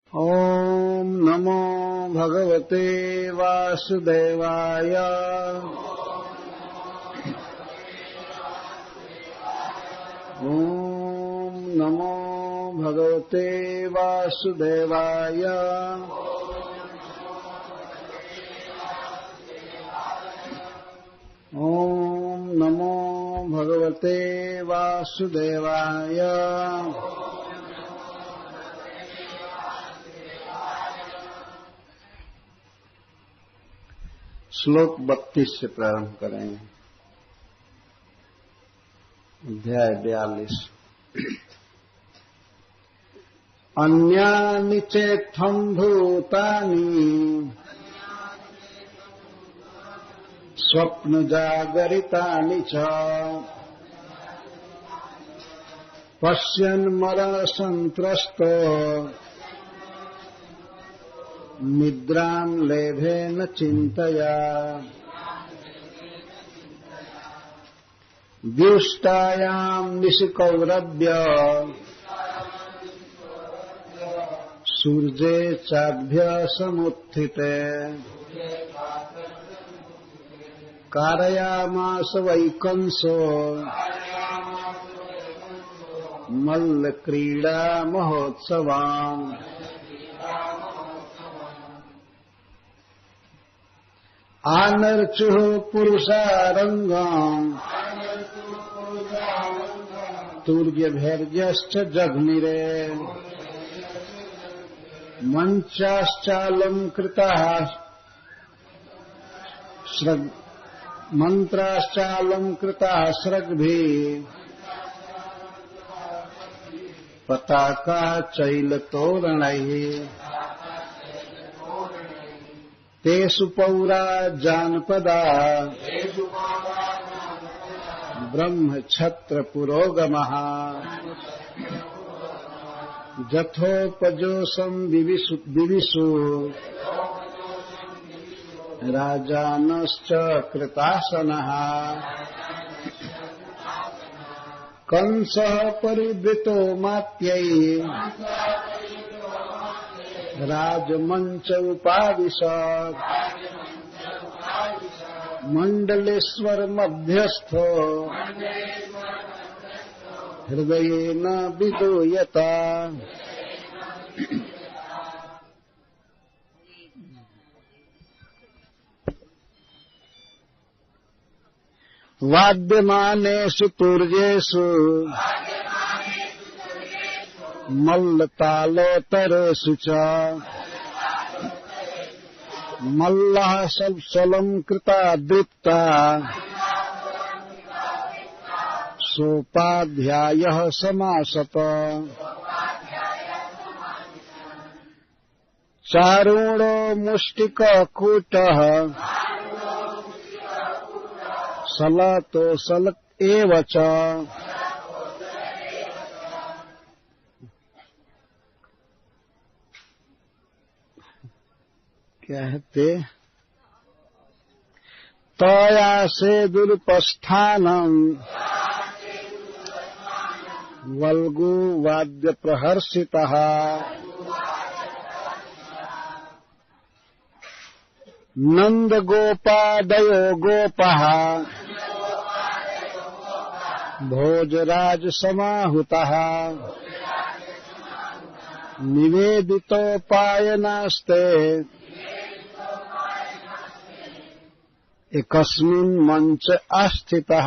ॐ नमो भगवते वासुदेवाय। ॐ नमो भगवते वासुदेवाय। ॐ नमो भगवते वासुदेवाय। श्लोक 32 से प्रारंभ करेंगे। अध्याय 42। अन्यानि चेत्थं भूतानि स्वप्नजागरितानि च पश्यन् मरणसन्त्रस्तो निद्रां लेभेन चिन्तया व्युष्टायां निशिकौरभ्य सूर्ये चाभ्य समुत्थिते कारयामास वैकंसो मल्लक्रीडा महोत्सवान् आनर्चुः पुरुषारंगम् तूर्यभैर्यश्च जघ्निरे मंत्राश्चालंकृताः स्रग्भिः पताका चैलतोरणैः तेषु पौरा जानपदा ब्रह्मक्षत्र पुरोगमः जथोपजोषं विविशु राजानश्च कृतासनः कंसः परिवृतो मात्यैः राजमंच उपाविशत् मंडलेश्वर मध्यस्थो हृदयेन विदूयता वाद्यमानेषु तुर्येषु मल्लतालोत्तरेषु च मल्लः सलंकृता दृप्ता सोपाध्यायः समासत चारूणो मुष्टिककूटः सलतो सलत एव च कहते तया से दुरुपस्थानम वल्गु वाद्य प्रहर्षितः नंद गोपादयो गोपः भोजराज समाहुतः निवेदितोपायनास्ते एकस्मिन् मंच आस्थितः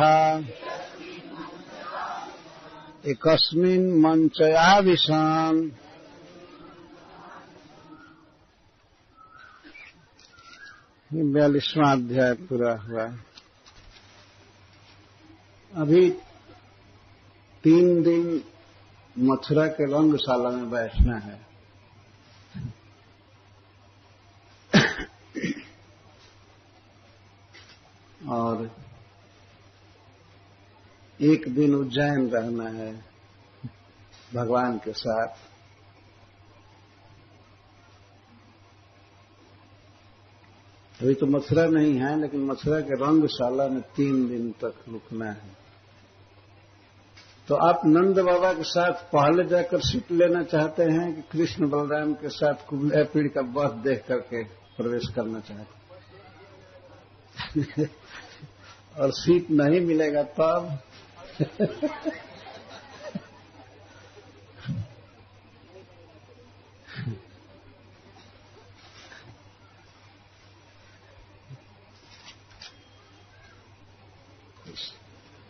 एकस्मिन् मंच आविशान्। 42वां अध्याय पूरा हुआ। अभी 3 दिन मथुरा के रंगशाला में बैठना है। और 1 दिन उज्जैन रहना है भगवान के साथ। अभी तो मथुरा नहीं है, लेकिन मथुरा के रंगशाला में 3 दिन तक रुकना है। तो आप नंद बाबा के साथ पहले जाकर सीट लेना चाहते हैं कि कृष्ण बलराम के साथ कुबले पीड़ का बस देख करके प्रवेश करना चाहते हैं? और सीट नहीं मिलेगा तब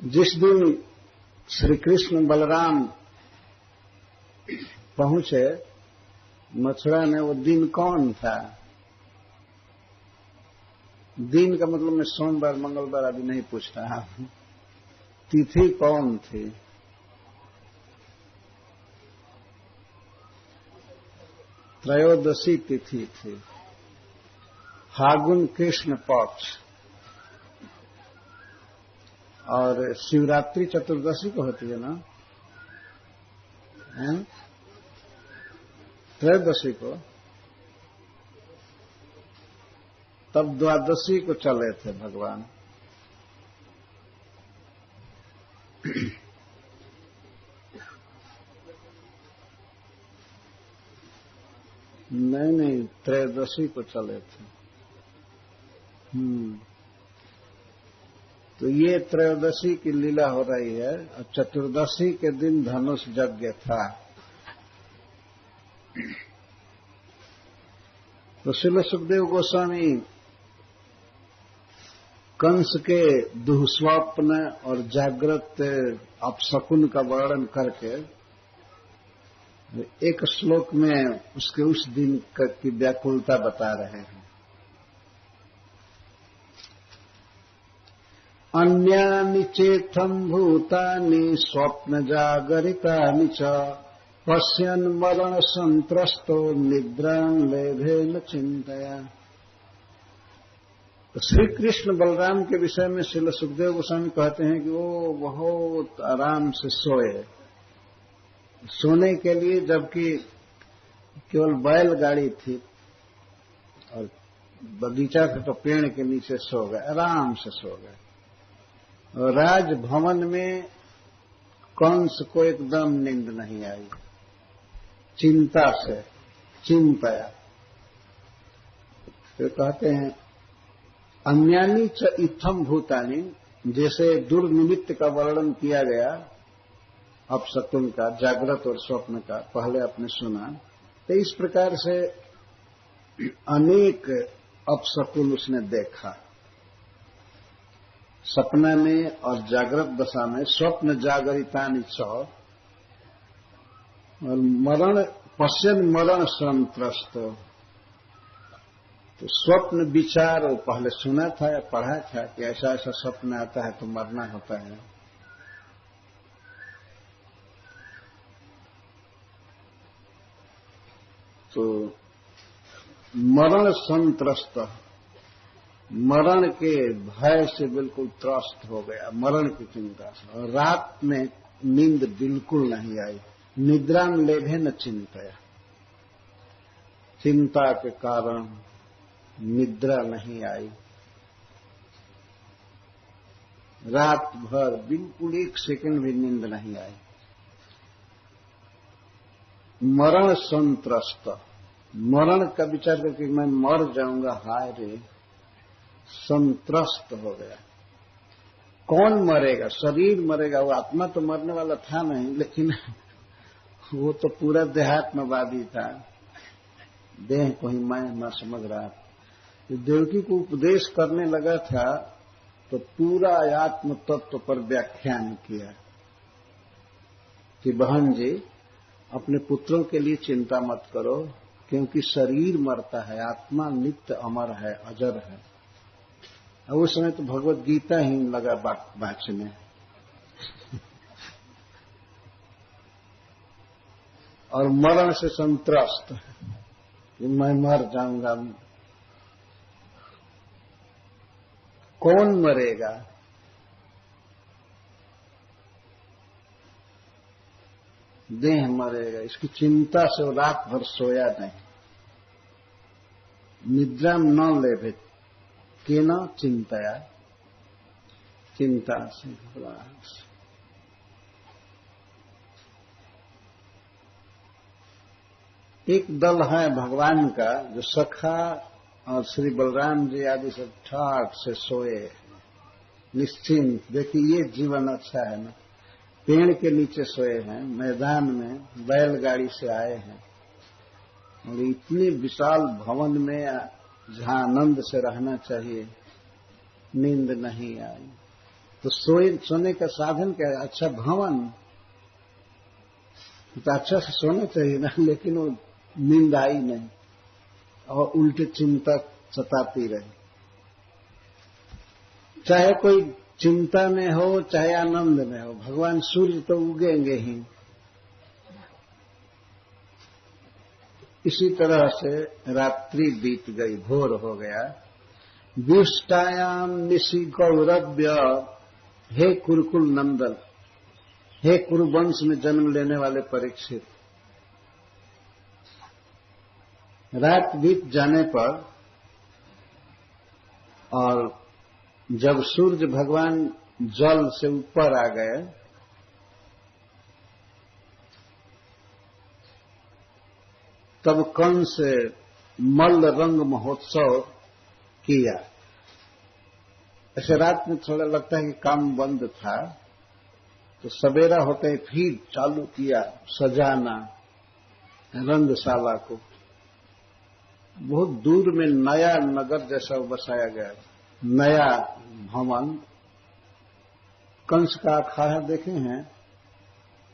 जिस दिन श्री कृष्ण बलराम पहुंचे मथुरा में, वो दिन कौन था? दिन का मतलब मैं सोमवार मंगलवार अभी नहीं पूछ रहा हूं। तिथि कौन थी? त्रयोदशी तिथि थी, फागुन कृष्ण पक्ष। और शिवरात्रि चतुर्दशी को होती है ना, त्रयोदशी को। तब द्वादशी को चले थे भगवान। नहीं, त्रयोदशी को चले थे। तो ये त्रयोदशी की लीला हो रही है, और चतुर्दशी के दिन धनुष यज्ञ था। तो श्रील सुखदेव गोस्वामी कंस के दुःस्वप्न और जागृत अपशकुन का वर्णन करके एक श्लोक में उसके उस दिन की व्याकुलता बता रहे हैं। अन्यानि चेत्थं भूतानि स्वप्न जागरितानि च पश्यन् मरण संत्रस्तो निद्रां लेभेन चिंतया। तो श्री कृष्ण बलराम के विषय में श्रील सुखदेव गोस्वामी कहते हैं कि वो बहुत आराम से सोए। सोने के लिए जबकि केवल बैलगाड़ी थी और बगीचा था, तो पेड़ के नीचे सो गए, आराम से सो गए। और राजभवन में कंस को एकदम नींद नहीं आई, चिंता से चिंतया। तो कहते हैं अन्यानि च इत्थम भूतानि, जैसे दुर्निमित्त का वर्णन किया गया अपशकुन का, जागृत और स्वप्न का, पहले आपने सुना। तो इस प्रकार से अनेक अपशकुन उसने देखा सपना में और जागृत दशा में। स्वप्न जागरितानि च, और मरण पश्यन् मरण संत्रस्त। तो स्वप्न विचार वो पहले सुना था या पढ़ा था कि ऐसा ऐसा स्वप्न आता है तो मरना होता है। तो मरण संत्रस्त, मरण के भय से बिल्कुल त्रस्त हो गया, मरण की चिंता से। और रात में नींद बिल्कुल नहीं आई। निद्रा में लेभे न चिंतया, चिंता के कारण निद्रा नहीं आई। रात भर बिल्कुल एक सेकंड भी नींद नहीं आई। मरण संत्रस्त, मरण का विचार करके मैं मर जाऊंगा, हाय रे, संत्रस्त हो गया। कौन मरेगा? शरीर मरेगा, वो आत्मा तो मरने वाला था नहीं, लेकिन वो तो पूरा देहात्मवादी था, देह को ही मैं न समझ रहा। देवकी को उपदेश करने लगा था तो पूरा आत्म तत्व पर व्याख्यान किया कि बहन जी, अपने पुत्रों के लिए चिंता मत करो, क्योंकि शरीर मरता है, आत्मा नित्य अमर है, अजर है। और उस समय तो भगवत गीता ही लगा बाँचने। और मरण से संत्रस्त कि मैं मर जाऊंगा। कौन मरेगा? देह मरेगा, इसकी चिंता से वो रात भर सोया नहीं। निद्रा न लेभे केन चिंतया, चिंता से, घबराहट से। एक दल है भगवान का जो सखा और श्री बलराम जी आदि सब ठाट से सोए निश्चिंत। देखिए ये जीवन अच्छा है ना। पेड़ के नीचे सोए हैं, मैदान में बैलगाड़ी से आए हैं और इतनी विशाल भवन में जहां आनंद से रहना चाहिए नींद नहीं आई। तो सोने का साधन क्या है? अच्छा भवन, तो अच्छा से सोना चाहिए ना, लेकिन वो नींद आई नहीं और उल्टे चिंता सताती रही। चाहे कोई चिंता में हो चाहे आनंद में हो, भगवान सूर्य तो उगेंगे ही। इसी तरह से रात्रि बीत गई, भोर हो गया। विष्टायाम निशि गौरव्य, हे कुरुकुल नंदन, हे कुरुवंश में जन्म लेने वाले परीक्षित, रात बीत जाने पर और जब सूर्य भगवान जल से ऊपर आ गए तब कंस मल्ल रंग महोत्सव किया। ऐसे रात में थोड़ा लगता है कि काम बंद था, तो सवेरा होते ही फिर चालू किया सजाना रंगशाला को। बहुत दूर में नया नगर जैसा बसाया गया, नया भवन। कंस का अखाड़ा देखे हैं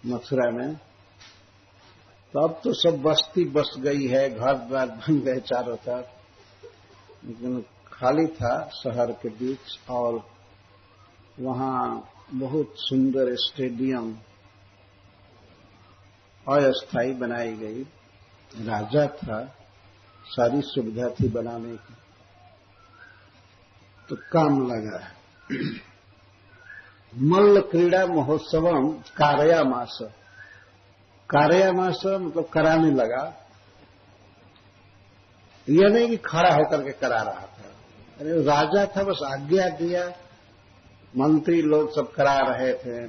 मथुरा में, तो अब तो सब बस्ती बस गई है, घर द्वार बन गए चारों तरफ, लेकिन खाली था शहर के बीच। और वहां बहुत सुंदर स्टेडियम अस्थायी बनाई गई। राजा था, सारी सुविधा थी बनाने की, तो काम लगा। मल्ल क्रीड़ा महोत्सवम कारयामास, कारयामास मतलब कराने लगा। यह नहीं कि खड़ा होकर के करा रहा था, अरे राजा था, बस आज्ञा दिया, मंत्री लोग सब करा रहे थे,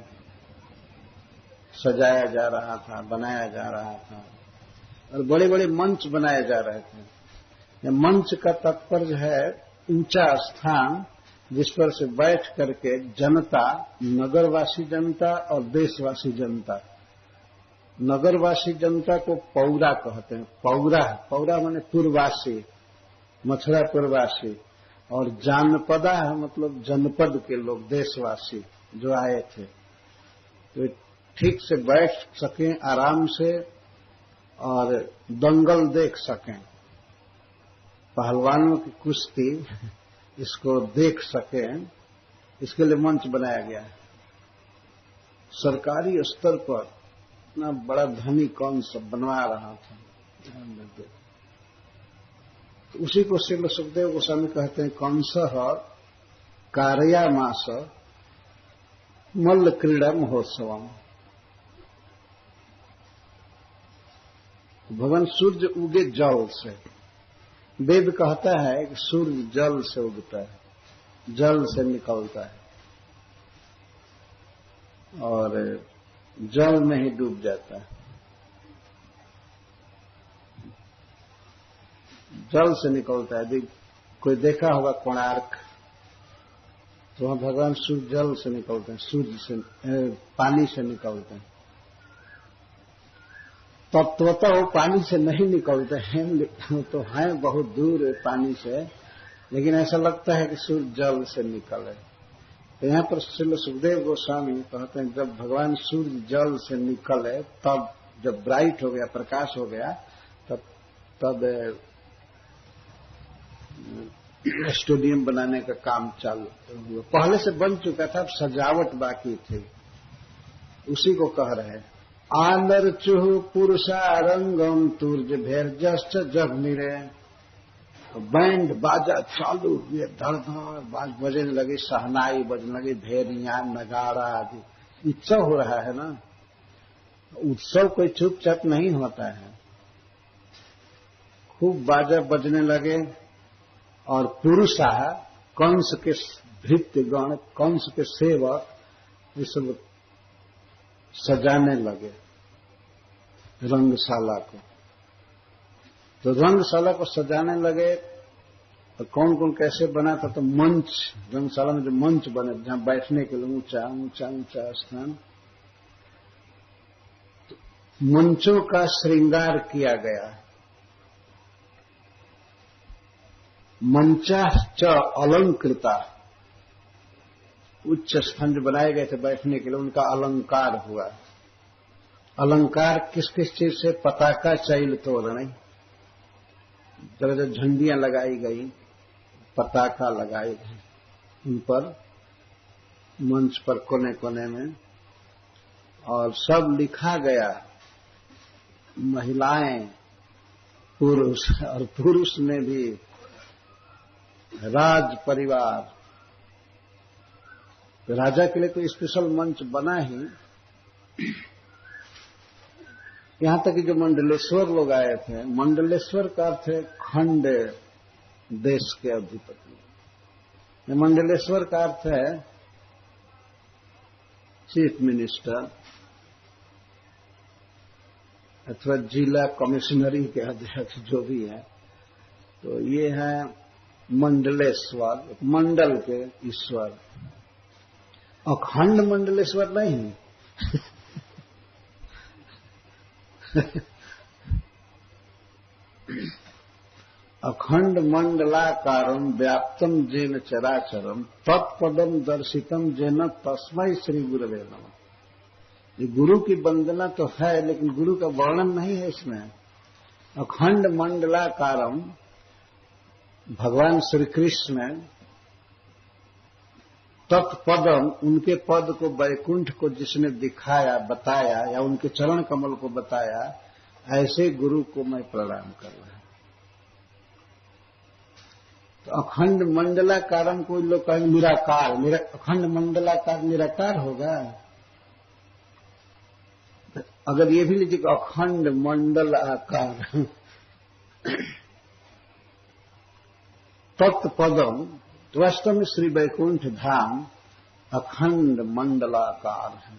सजाया जा रहा था, बनाया जा रहा था और बड़े बड़े मंच बनाए जा रहे थे। मंच का तात्पर्य है ऊंचा स्थान जिस पर से बैठ करके जनता, नगरवासी जनता और देशवासी जनता, नगरवासी जनता को पौरा कहते हैं। पौरा, पौरा माने पूर्ववासी, मथुरा पूर्ववासी, और जानपदा है मतलब जनपद के लोग, देशवासी जो आए थे, तो ठीक से बैठ सकें आराम से और दंगल देख सकें, पहलवानों की कुश्ती इसको देख सकें, इसके लिए मंच बनाया गया है। सरकारी स्तर पर इतना बड़ा धनी कौन सब बनवा रहा था, तो उसी को श्री सुखदेव गोस्वामी कहते हैं कंसः कारयामास मल्ल क्रीड़ा महोत्सवम। भगवान सूर्य उगे जल से। वेद कहता है कि सूर्य जल से उगता है, जल से निकलता है और जल में ही डूब जाता है। जल से निकलता है। यदि कोई देखा होगा कोणार्क, तो वहां भगवान सूर्य जल से निकलते हैं, सूर्य से, पानी से निकलते हैं। तत्वतः वो पानी से नहीं निकलते हैं, तो हैं बहुत दूर पानी से, लेकिन ऐसा लगता है कि सूर्य जल से निकले। तो यहाँ पर श्री सुखदेव गोस्वामी कहते हैं जब भगवान सूर्य जल से निकले, तब जब ब्राइट हो गया, प्रकाश हो गया, तब स्टेडियम बनाने का काम चालू हुआ। पहले से बन चुका था, अब सजावट बाकी थी, उसी को कह रहे हैं। आंदर चुह पुरुषारंगम तुर्ज भेरजश्च जग निरे। बैंड बाजा चालू हुए, धड़ धड़ बाज बजने लगे, शहनाई बजने लगी, भेरियां नगाड़ा आदि। उत्सव हो रहा है ना, उत्सव कोई चुपचाप नहीं होता है। खूब बाजा बजने लगे और पुरुषा, कंस के भृत्यगण, कंस के सेवक, ये सब सजाने लगे रंगशाला को। तो रंगशाला को सजाने लगे। और कौन कौन कैसे बना था, तो मंच, रंगशाला में जो मंच बने जहां बैठने के लिए ऊंचा ऊंचा ऊंचा स्थान, तो मंचों का श्रृंगार किया गया। मंचा च अलंकृता, उच्च स्फंज बनाए गए थे बैठने के लिए, उनका अलंकार हुआ। अलंकार किस किस चीज से? पताका चैल तोरण, जगह जगह झंडियां लगाई गई, पताका लगाए गए उन पर, मंच पर कोने कोने में, और सब लिखा गया महिलाएं पुरुष, और पुरुष में भी राज परिवार। राजा के लिए तो स्पेशल मंच बना ही। यहां तक कि जो मंडलेश्वर लोग आए थे, मंडलेश्वर का अर्थ है खंड देश के अधिपति। मंडलेश्वर का अर्थ है चीफ मिनिस्टर अथवा जिला कमिश्नरी के अध्यक्ष, जो भी है। तो ये है मंडलेश्वर, मंडल के ईश्वर। अखंड मंडलेश्वर नहीं अखंड मंडलाकारम व्याप्तम जेन चराचरम तत्पदम दर्शितम जेन तस्मै श्री गुरवे नमः। ये गुरु की वंदना तो है, लेकिन गुरु का वर्णन नहीं है इसमें। अखंड मंडलाकारम, भगवान श्री कृष्ण तत्पदम, उनके पद को, वैकुंठ को जिसने दिखाया, बताया, या उनके चरण कमल को बताया, ऐसे गुरु को मैं प्रणाम कर रहा हूं। तो अखंड मंडलाकारम को लोग कहेंगे निराकार, अखंड मंडलाकार निराकार होगा। अगर ये भी लीजिए अखंड मंडल आकार तत्पदम, तो वास्तव में श्री वैकुंठ धाम अखंड मंडलाकार है,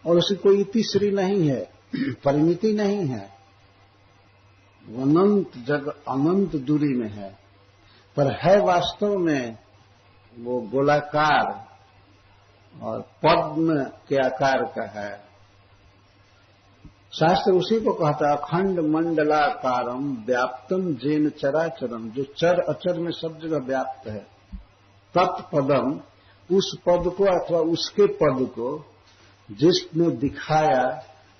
और उसकी कोई इतिश्री नहीं है, परिमिति नहीं है। अनंत जग, अनंत दूरी में है, पर है वास्तव में वो गोलाकार और पद्म के आकार का है। शास्त्र उसी को कहता है अखंड मंडलाकारम व्याप्तम जेन चराचरम, जो चर अचर में सब जगह व्याप्त है। तत्पदम, उस पद को अथवा उसके पद को जिसने दिखाया,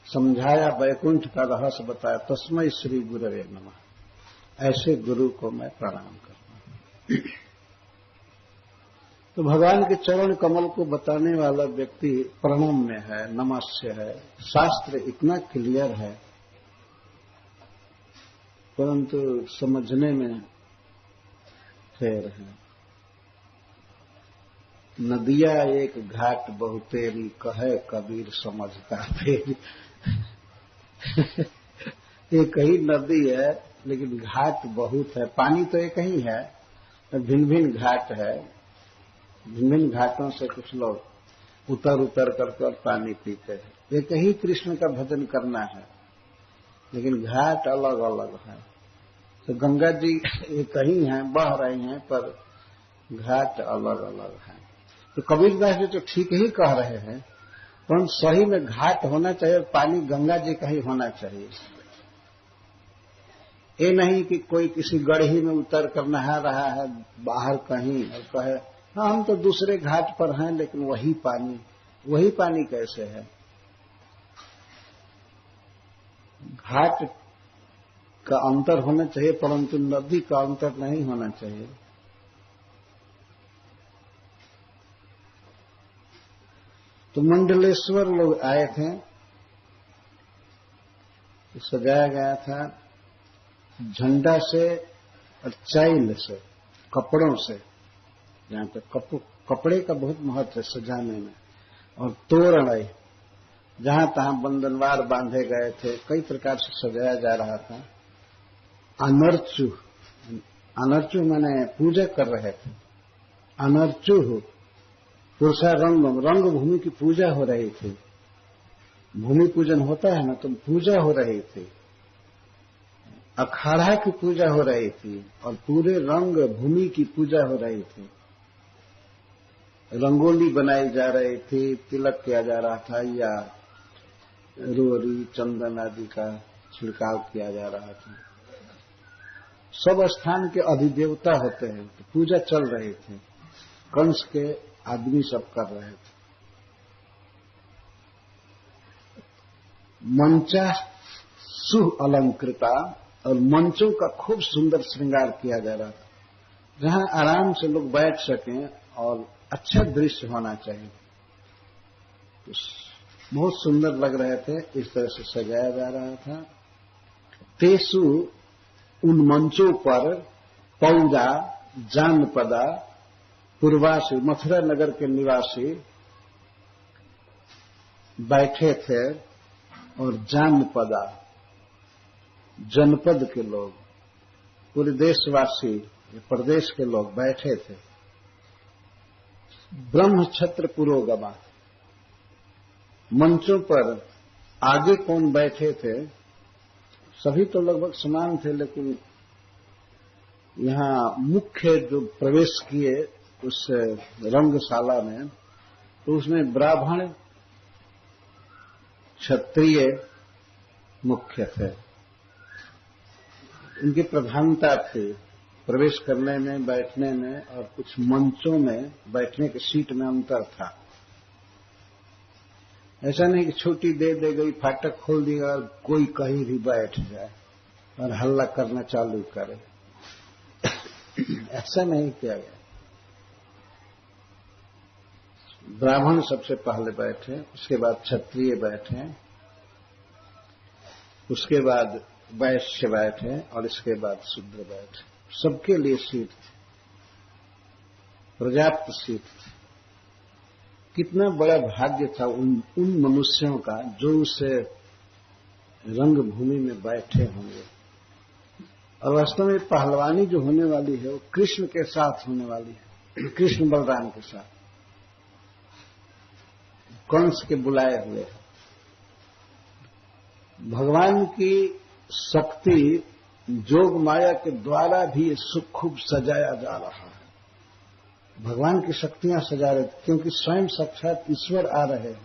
समझाया, वैकुंठ का रहस्य बताया, तस्मै श्री गुरवे नमः। ऐसे गुरु को मैं प्रणाम करता हूं। तो भगवान के चरण कमल को बताने वाला व्यक्ति प्रणम में है, नमस्य है। शास्त्र इतना क्लियर है, परंतु समझने में फेर है। नदिया एक घाट बहुतेरी, कहे कबीर समझता फेरी। एक ही नदी है, लेकिन घाट बहुत है। पानी तो एक ही है, भिन्न भिन्न घाट है। भिन्न घाटों से कुछ लोग उतर उतर करके और पानी पीते हैं। एक ही कृष्ण का भजन करना है, लेकिन घाट अलग अलग है। तो गंगा जी एक ही हैं, बह रही हैं, पर घाट अलग अलग है। तो कबीरदास जी तो ठीक ही कह रहे हैं, परंतु सही में घाट होना चाहिए, पानी गंगा जी का ही होना चाहिए। ये नहीं कि कोई किसी गढ़ी में उतर कर नहा रहा है बाहर कहीं और कहे हाँ हम तो दूसरे घाट पर हैं, लेकिन वही पानी कैसे है? घाट का अंतर होना चाहिए, परंतु नदी का अंतर नहीं होना चाहिए। तो मंडलेश्वर लोग आए थे, सजाया गया था झंडा से और चाइल से, कपड़ों से। यहाँ पे कपड़े का बहुत महत्व है सजाने में। और तोरण, जहां तहां बंधनवार बांधे गए थे, कई प्रकार से सजाया जा रहा था। अनर्चु, अनर्चु माने पूजा कर रहे थे। अनर्चु पुरुषा रंग भूमि की पूजा हो रही थी। भूमि पूजन होता है ना, तो पूजा हो रही थी। अखाड़ा की पूजा हो रही थी और पूरे रंग भूमि की पूजा हो रही थी। रंगोली बनाई जा रही थी, तिलक किया जा रहा था या रोरी चंदन आदि का छिड़काव किया जा रहा था। सब स्थान के अधिदेवता होते हैं, तो पूजा चल रही थी। कंस के आदमी सब कर रहे थे। मंचा सुअलंकृता, और मंचों का खूब सुंदर श्रृंगार किया जा रहा था, जहां आराम से लोग बैठ सकें और अच्छा दृश्य होना चाहिए। तो बहुत सुंदर लग रहे थे, इस तरह से सजाया जा रहा था। तेसु, उन मंचों पर पौरा जानपदा पूर्वासी, मथुरा नगर के निवासी बैठे थे, और जानपदा जनपद के लोग, पूरे देशवासी प्रदेश के लोग बैठे थे। ब्रह्म छत्र पुरोगमा, मंचों पर आगे कौन बैठे थे, सभी तो लगभग समान थे, लेकिन यहां मुख्य जो प्रवेश किए उस रंगशाला में, तो उसमें ब्राह्मण क्षत्रिय मुख्य थे। उनकी प्रधानता थी प्रवेश करने में, बैठने में, और कुछ मंचों में बैठने की सीट में अंतर था। ऐसा नहीं कि छुट्टी दे गई, फाटक खोल दिया और कोई कहीं भी बैठ जाए और हल्ला करना चालू करे। ऐसा नहीं किया गया। ब्राह्मण सबसे पहले बैठे, उसके बाद क्षत्रिय बैठे, उसके बाद वैश्य बैठे, और इसके बाद शूद्र बैठे। सबके लिए सीट थी, पर्याप्त सीट थी। कितना बड़ा भाग्य था उन मनुष्यों का जो उस रंगभूमि में बैठे होंगे। और वास्तव में पहलवानी जो होने वाली है वो कृष्ण के साथ होने वाली है, कृष्ण बलराम के साथ, कंस के बुलाए हुए। भगवान की शक्ति जोग माया के द्वारा भी खूब सजाया जा रहा है। भगवान की शक्तियां सजा रहे थे, क्योंकि स्वयं साक्षात ईश्वर आ रहे हैं।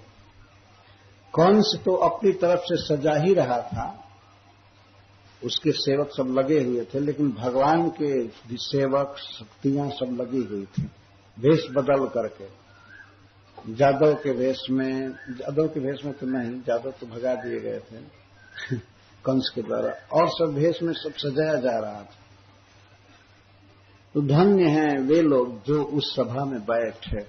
कंस तो अपनी तरफ से सजा ही रहा था, उसके सेवक सब लगे हुए थे, लेकिन भगवान के भी सेवक शक्तियां सब लगी हुई थी, वेश बदल करके। जादव के वेश में तो नहीं, जादव तो भगा दिए गए थे कंस के द्वारा, और सब भेष में सब सजाया जा रहा था। तो धन्य हैं वे लोग जो उस सभा में बैठे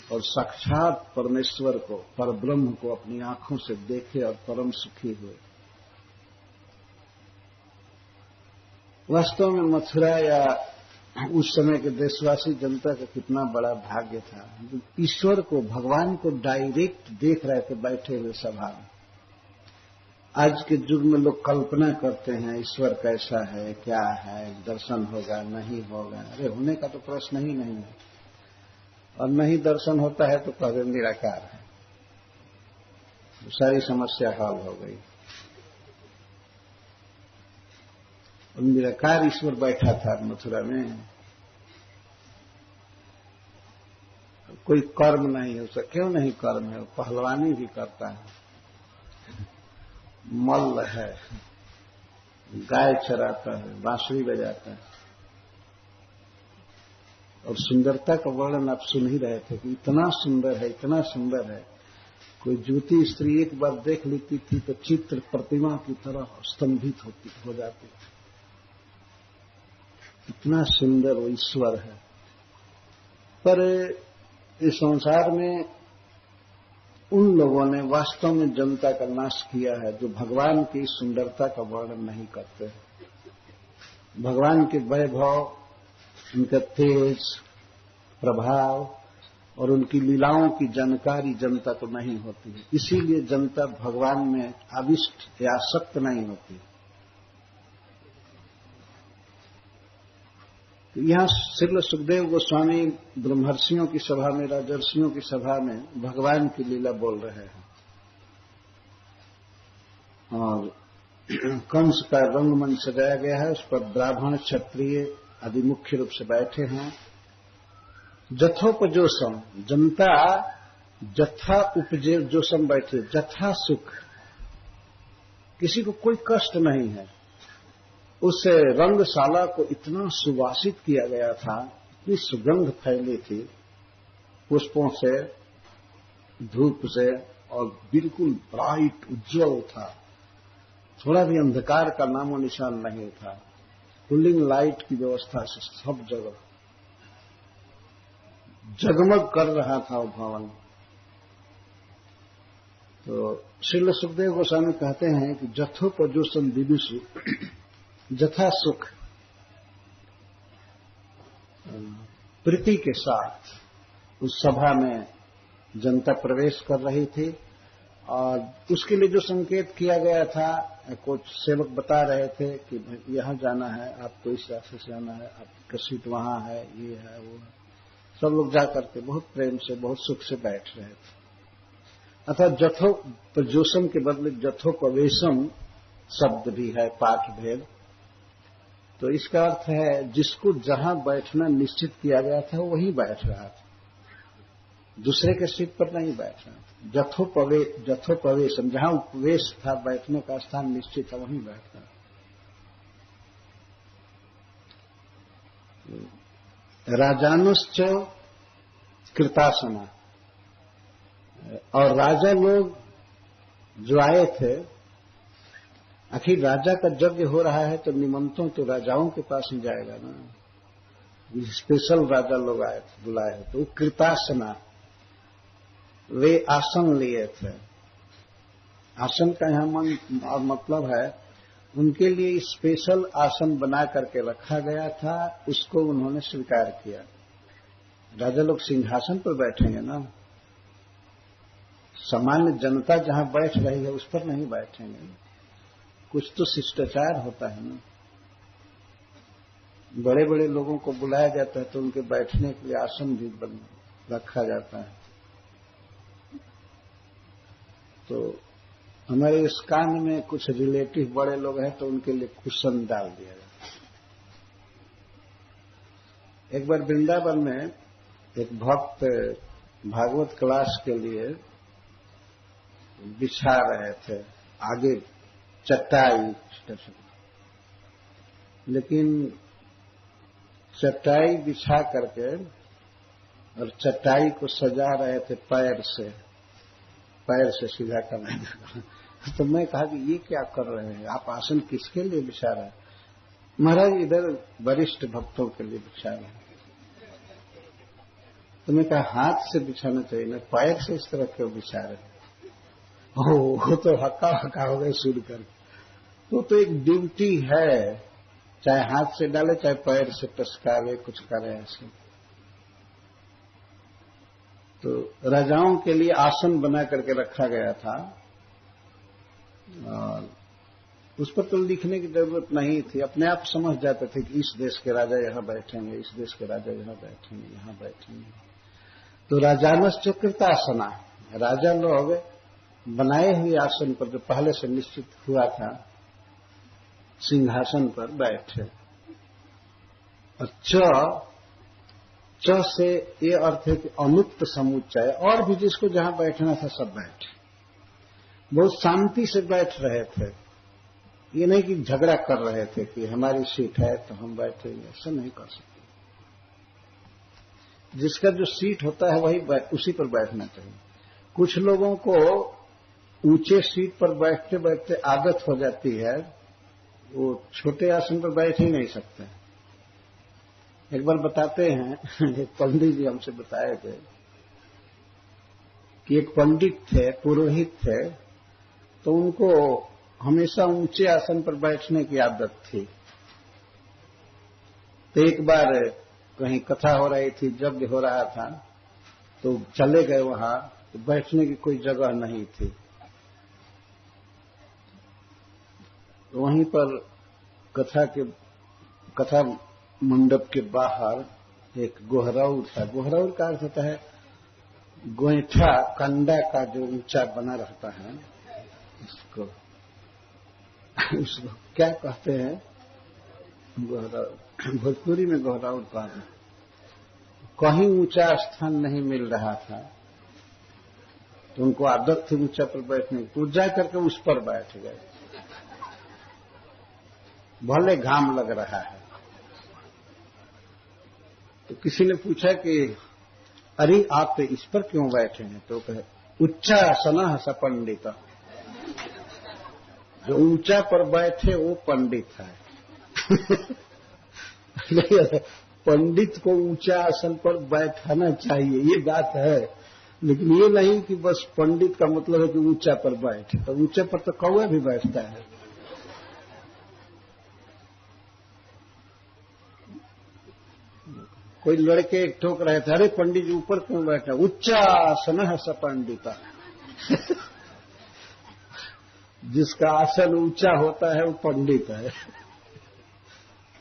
और साक्षात परमेश्वर को, परब्रह्म को अपनी आंखों से देखे और परम सुखी हुए। वास्तव में मथुरा या उस समय के देशवासी जनता का कितना बड़ा भाग्य था, ईश्वर को, भगवान को डायरेक्ट देख रहे थे बैठे हुए सभा में। आज के युग में लोग कल्पना करते हैं ईश्वर कैसा है, क्या है, दर्शन होगा नहीं होगा। अरे होने का तो प्रश्न ही नहीं है, और नहीं दर्शन होता है तो कहते निराकार है, तो सारी समस्या हल हो गई। और निराकार ईश्वर बैठा था मथुरा में, कोई कर्म नहीं है उसका। क्यों नहीं कर्म है? पहलवानी भी करता है, मल्ल है, गाय चराता है, बांसुरी बजाता है। और सुंदरता का वर्णन आप सुन ही रहे थे कि इतना सुंदर है, इतना सुंदर है। कोई ज्योति स्त्री एक बार देख लेती थी तो चित्र प्रतिमा की तरह स्तंभित हो जाती थी। इतना सुंदर वो ईश्वर है। पर इस संसार में उन लोगों ने वास्तव में जनता का नाश किया है जो भगवान की सुंदरता का वर्णन नहीं करते हैं। भगवान के वैभव, उनका तेज, प्रभाव और उनकी लीलाओं की जानकारी जनता को नहीं होती है। इसीलिए जनता भगवान में आविष्ट या आसक्त नहीं होती। यहां श्रील सुखदेव गोस्वामी ब्रह्मर्षियों की सभा में, राजर्षियों की सभा में भगवान की लीला बोल रहे हैं। और कंस का रंगमंच सजाया गया है। उस पर ब्राह्मण क्षत्रिय आदि मुख्य रूप से बैठे हैं। जथोपजोसम, जनता जथा उपजोसम बैठे, जथा सुख, किसी को कोई कष्ट नहीं है। उस रंगशाला को इतना सुवासित किया गया था, इतनी सुगंध फैली थी पुष्पों से, धूप से, और बिल्कुल ब्राइट उज्जवल था। थोड़ा भी अंधकार का नामो निशान नहीं था। कूलिंग लाइट की व्यवस्था से सब जगह जगमग कर रहा था वो भवन। तो श्रील सुखदेव गोस्वामी कहते हैं कि जथोपजोसम विदुषु, जथा सुख प्रीति के साथ उस सभा में जनता प्रवेश कर रही थी। और उसके लिए जो संकेत किया गया था, कुछ सेवक बता रहे थे कि यहां जाना है, आपको इस रास्ते से जाना है, आपका सीट वहां है, ये है वो है। सब लोग जाकर के बहुत प्रेम से, बहुत सुख से बैठ रहे थे। अतः जथोपजोसम के बदले जथोपवेशम शब्द भी है, पाठ भेद। तो इसका अर्थ है जिसको जहां बैठना निश्चित किया गया था वहीं बैठ रहा था, दूसरे के सीट पर नहीं बैठ रहा था। जथोपवेशम, जहां उपवेश था, बैठने का स्थान निश्चित था, वहीं बैठ रहा था। राजानुश्च कृतासना, और राजा लोग जो आए थे, आखिर राजा का यज्ञ हो रहा है तो निमंत्रण तो राजाओं के पास ही जाएगा ना। स्पेशल राजा लोग आए थे, बुलाए, तो कृतासना, वे आसन लिए थे। आसन का यहां मतलब है उनके लिए स्पेशल आसन बना करके रखा गया था, उसको उन्होंने स्वीकार किया। राजा लोग सिंहासन पर बैठेंगे ना, सामान्य जनता जहां बैठ रही है उस पर नहीं बैठेंगे। कुछ तो शिष्टाचार होता है ना। बड़े बड़े लोगों को बुलाया जाता है तो उनके बैठने के लिए आसन भी रखा जाता है। तो हमारे इस कान में कुछ रिलेटिव बड़े लोग हैं तो उनके लिए कुशन डाल दिया जाता है। एक बार वृंदावन में एक भक्त भागवत क्लास के लिए बिछा रहे थे आगे चटाई, लेकिन चटाई बिछा करके और चटाई को सजा रहे थे पैर से सीधा करने लगा। तो मैं कहा कि ये क्या कर रहे हैं आप, आसन किसके लिए बिछा रहे हैं? महाराज इधर वरिष्ठ भक्तों के लिए बिछा रहे हैं। तो मैं कहा हाथ से बिछाना चाहिए ना, पैर से इस तरह क्यों बिछा रहे हैं? वो तो हक्का हक्का हो गए सुन कर। तो एक ड्यूटी है, चाहे हाथ से डाले चाहे पैर से टसकावे, कुछ करे ऐसे। तो राजाओं के लिए आसन बना करके रखा गया था और उस पर तो लिखने की जरूरत नहीं थी, अपने आप समझ जाते थे कि इस देश के राजा यहां बैठेंगे, इस देश के राजा यहां बैठेंगे, यहां बैठेंगे। तो राजानश्च कृतासना, राजा लोग बनाए हुए आसन पर जो पहले से निश्चित हुआ था सिंहासन पर बैठे। और च से ये अर्थ है कि अनुक्त समुच्चय, और भी जिसको जहां बैठना था सब बैठे, बहुत शांति से बैठ रहे थे। ये नहीं कि झगड़ा कर रहे थे कि हमारी सीट है तो हम बैठेंगे, ऐसा नहीं कर सकते। जिसका जो सीट होता है वही उसी पर बैठना चाहिए। कुछ लोगों को ऊंचे सीट पर बैठते बैठते आदत हो जाती है, वो छोटे आसन पर बैठ ही नहीं सकते। एक बार बताते हैं, एक पंडित जी हमसे बताए थे कि एक पंडित थे, पुरोहित थे, तो उनको हमेशा ऊंचे आसन पर बैठने की आदत थी। तो एक बार कहीं कथा हो रही थी, यज्ञ हो रहा था, तो चले गए वहां, तो बैठने की कोई जगह नहीं थी। तो वहीं पर कथा मंडप के बाहर एक गोहरौर था। गोहरौर का अर्थ होता है गोईठा, कंडा का जो ऊंचा बना रहता है, इसको उसको क्या कहते हैं, भोजपुरी में गहराउर कहते हैं। कहीं ऊंचा स्थान नहीं मिल रहा था तो उनको आदत थी ऊंचा पर बैठने की, तो जा करके उस पर बैठ गए, भले घाम लग रहा है। तो किसी ने पूछा कि अरे आप तो इस पर क्यों बैठे हैं, तो कहे उच्चासनः स पंडित, जो ऊंचा पर बैठे वो पंडित है। पंडित को ऊंचा आसन पर बैठाना चाहिए, ये बात है, लेकिन ये नहीं कि बस पंडित का मतलब है कि ऊंचा पर बैठे। तो ऊंचे पर तो कौवा भी बैठता है। कोई लड़के ठोक रहे थे, अरे पंडित जी ऊपर क्यों बैठा, उच्चासनः स पंडित। जिसका आसन ऊंचा होता है वो पंडित है।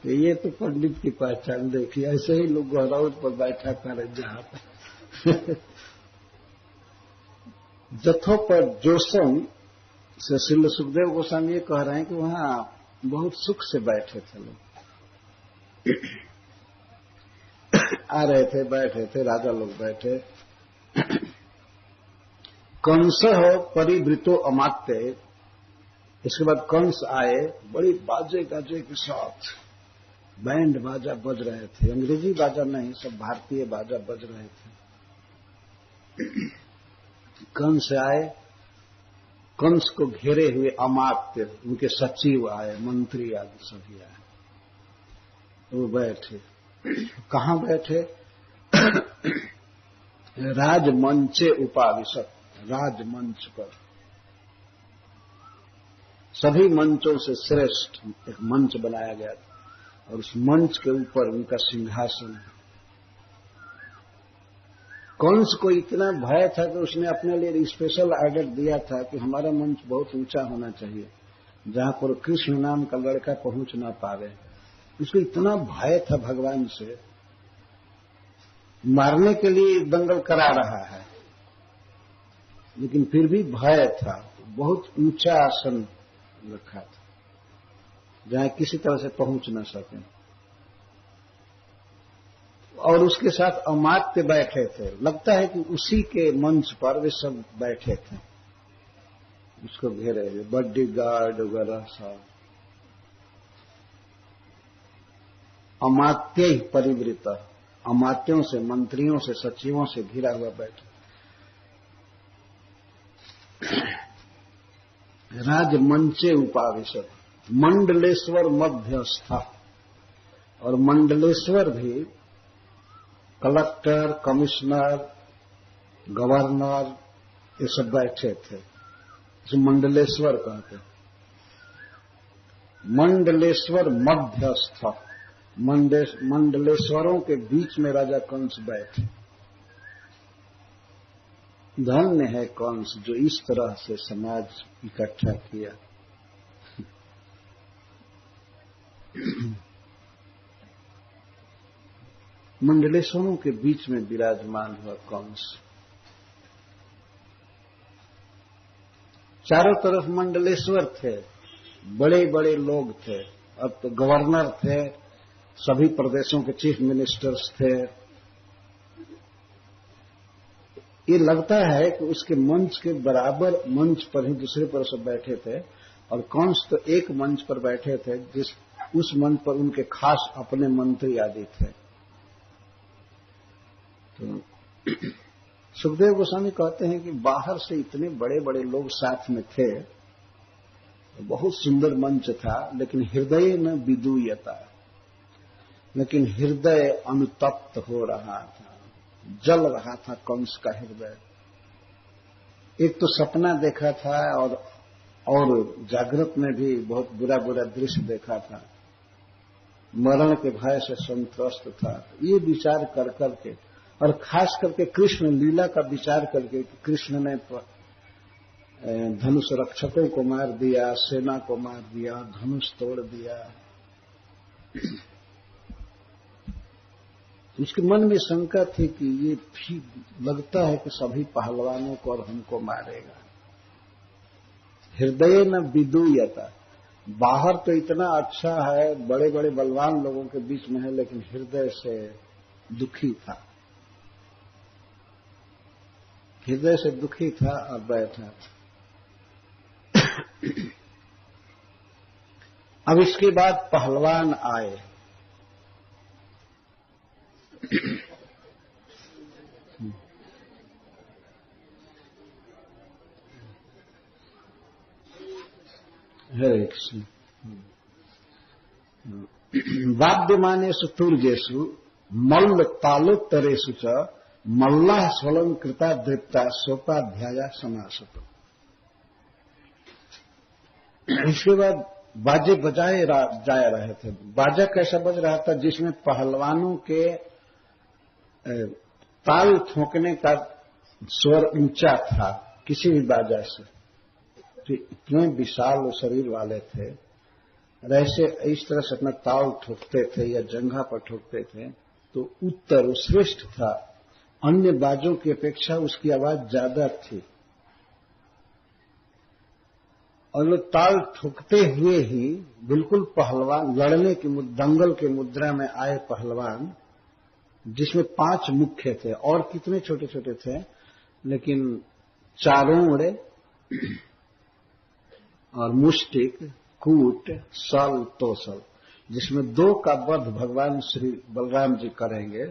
तो ये तो पंडित की पहचान देखी। ऐसे ही लोग गहराउर पर बैठा करें जहां पर। जथोपर जोसम से श्रील सुखदेव गोस्वामी ये कह रहे हैं कि वहां बहुत सुख से बैठे थे लोग। आ रहे थे, बैठे थे, राजा लोग बैठे। कंस परिवृतो अमात्य, इसके बाद कंस आए, बड़ी बाजे गाजे के साथ, बैंड बाजा बज रहे थे, अंग्रेजी बाजा नहीं, सब भारतीय बाजा बज रहे थे। कंस आए, कंस को घेरे हुए अमात्य, उनके सचिव आए, मंत्री आदि सभी आए, वो बैठे। कहां बैठे? राजमंचे उपाविशत, राजमंच पर। सभी मंचों से श्रेष्ठ एक मंच बनाया गया था और उस मंच के ऊपर उनका सिंहासन है। कंस को इतना भय था कि उसने अपने लिए स्पेशल ऑर्डर दिया था कि हमारा मंच बहुत ऊंचा होना चाहिए, जहां पर कृष्ण नाम का लड़का पहुंच ना पावे। उसको इतना भय था भगवान से, मारने के लिए दंगल करा रहा है, लेकिन फिर भी भय था। बहुत ऊंचा आसन रखा था जहां किसी तरह से पहुंच न सके, और उसके साथ अमात्य बैठे थे। लगता है कि उसी के मंच पर वे सब बैठे थे, उसको घेरे हुए बॉडी गार्ड वगैरह सब। अमात्य ही परिवृत, अमात्यों से, मंत्रियों से, सचिवों से घिरा हुआ बैठा। राजमंचे उपाविशत, मंडलेश्वर मध्यस्था, और मंडलेश्वर भी कलेक्टर, कमिश्नर, गवर्नर, ये सब बैठे थे, जो मंडलेश्वर कहते हैं। मंडलेश्वर मध्यस्थ, मंडलेश्वरों के बीच में राजा कंस बैठे। धन्य है कंस जो इस तरह से समाज इकट्ठा किया। मंडलेश्वरों के बीच में विराजमान हुआ कंस। चारों तरफ मंडलेश्वर थे, बड़े बड़े लोग थे। अब तो गवर्नर थे, सभी प्रदेशों के चीफ मिनिस्टर्स थे। ये लगता है कि उसके मंच के बराबर मंच पर ही दूसरे पर सब बैठे थे, और कंस तो एक मंच पर बैठे थे, जिस उस मंच पर उनके खास अपने मंत्री आदि थे। तो सुखदेव गोस्वामी कहते हैं कि बाहर से इतने बड़े बड़े लोग साथ में थे, बहुत सुंदर मंच था, लेकिन हृदय न विदूयता, लेकिन हृदय अनुतप्त हो रहा था, जल रहा था कंस का हृदय। एक तो सपना देखा था और जागृत में भी बहुत बुरा बुरा दृश्य देखा था, मरण के भय से संत्रस्त था। ये विचार कर करके, और खास करके कृष्ण लीला का विचार करके, कृष्ण ने धनुष रक्षकों को मार दिया, सेना को मार दिया, धनुष तोड़ दिया। उसके मन में शंका थी कि ये भी लगता है कि सभी पहलवानों को और हमको मारेगा। हृदय न विदूयता, बाहर तो इतना अच्छा है, बड़े बड़े बलवान लोगों के बीच में है, लेकिन हृदय से दुखी था, हृदय से दुखी था और बैठा था। अब इसके बाद पहलवान आए। हरे कृष्ण। वाद्यमानेषु तुर्जेषु मल्ल तालोत्तरेषु च मल्लाः स्वलंकृता दृप्ता सोपाध्याया समासत। इसके बाद बाजे बजाए जा रहे थे। बाजा कैसा बज रहा था? जिसमें पहलवानों के ताल ठोकने का स्वर ऊंचा था किसी भी बाजा से। तो इतने विशाल वो शरीर वाले थे, ऐसे इस तरह से अपना ताल ठोकते थे या जंघा पर ठोकते थे तो उत्तर श्रेष्ठ था। अन्य बाजों की अपेक्षा उसकी आवाज ज्यादा थी और वो ताल ठोकते हुए ही बिल्कुल पहलवान लड़ने की दंगल के मुद्रा में आए पहलवान, जिसमें 5 मुख्य थे और कितने छोटे छोटे थे, लेकिन चारों और मुष्टिक, कूट, सल, तोसल, जिसमें 2 का वध भगवान श्री बलराम जी करेंगे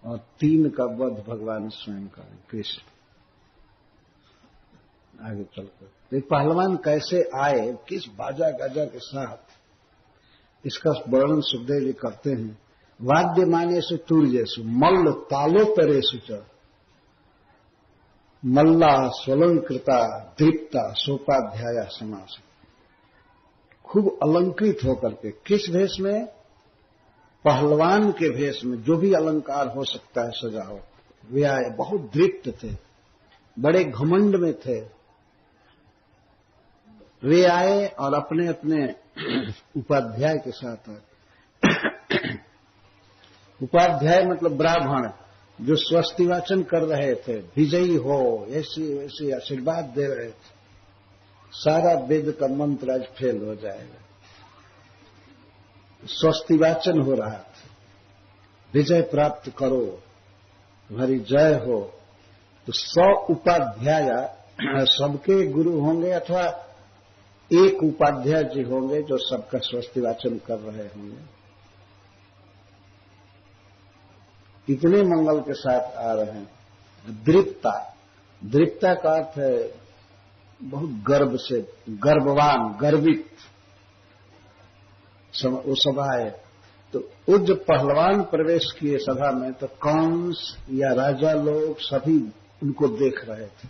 और 3 का वध भगवान स्वयं करेंगे, कृष्ण। आगे चलकर तो पहलवान कैसे आए, किस बाजा गाजा के साथ, इसका वर्णन सुखदेव जी करते हैं। वाद्यमानेषु तुर्जेषु मल्ल तालोत्तरेषु च मल्ला स्वलंकृता दीप्ता सोपाध्याया समास। खूब अलंकृत होकर के, किस भेष में? पहलवान के भेष में, जो भी अलंकार हो सकता है सजावट, वे आए। बहुत दीप्त थे, बड़े घमंड में थे। वे आए और अपने अपने उपाध्याय के साथ आए। उपाध्याय मतलब ब्राह्मण, जो स्वस्ति वाचन कर रहे थे, विजयी हो ऐसी ऐसी आशीर्वाद दे रहे थे। सारा वेद का मंत्र आज फेल हो जाएगा। स्वस्ति वाचन हो रहा था, विजय प्राप्त करो, तुम्हारी जय हो। तो 100 उपाध्याय सबके गुरु होंगे अथवा एक उपाध्याय जी होंगे जो सबका स्वस्ति वाचन कर रहे होंगे। इतने मंगल के साथ आ रहे हैं। दृप्ता, दृप्ता का अर्थ है बहुत गर्व से, गर्ववान, गर्वित वो सभा है। तो वो जब पहलवान प्रवेश किए सभा में तो कंस या राजा लोग सभी उनको देख रहे थे।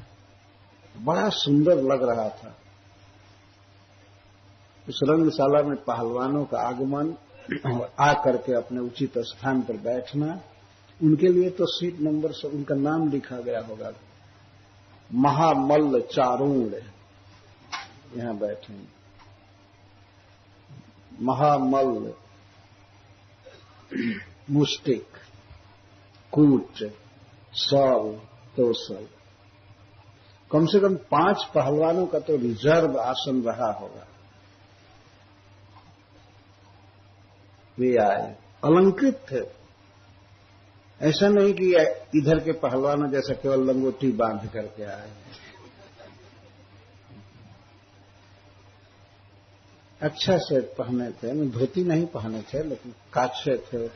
बड़ा सुंदर लग रहा था। उस रंगशाला में पहलवानों का आगमन और आकर के अपने उचित स्थान पर बैठना, उनके लिए तो सीट नंबर से उनका नाम लिखा गया होगा। महामल्ल चारूण यहां बैठेंगे। महामल्ल, मुष्टिक, कूट, सल, तोसल, कम से कम 5 पहलवानों का तो रिजर्व आसन रहा होगा। वे आए, अलंकृत थे। ऐसा नहीं कि इधर के पहलवानों जैसा केवल लंगोटी बांध करके आए। अच्छा से पहने थे, धोती नहीं पहने थे, लेकिन काछे थे,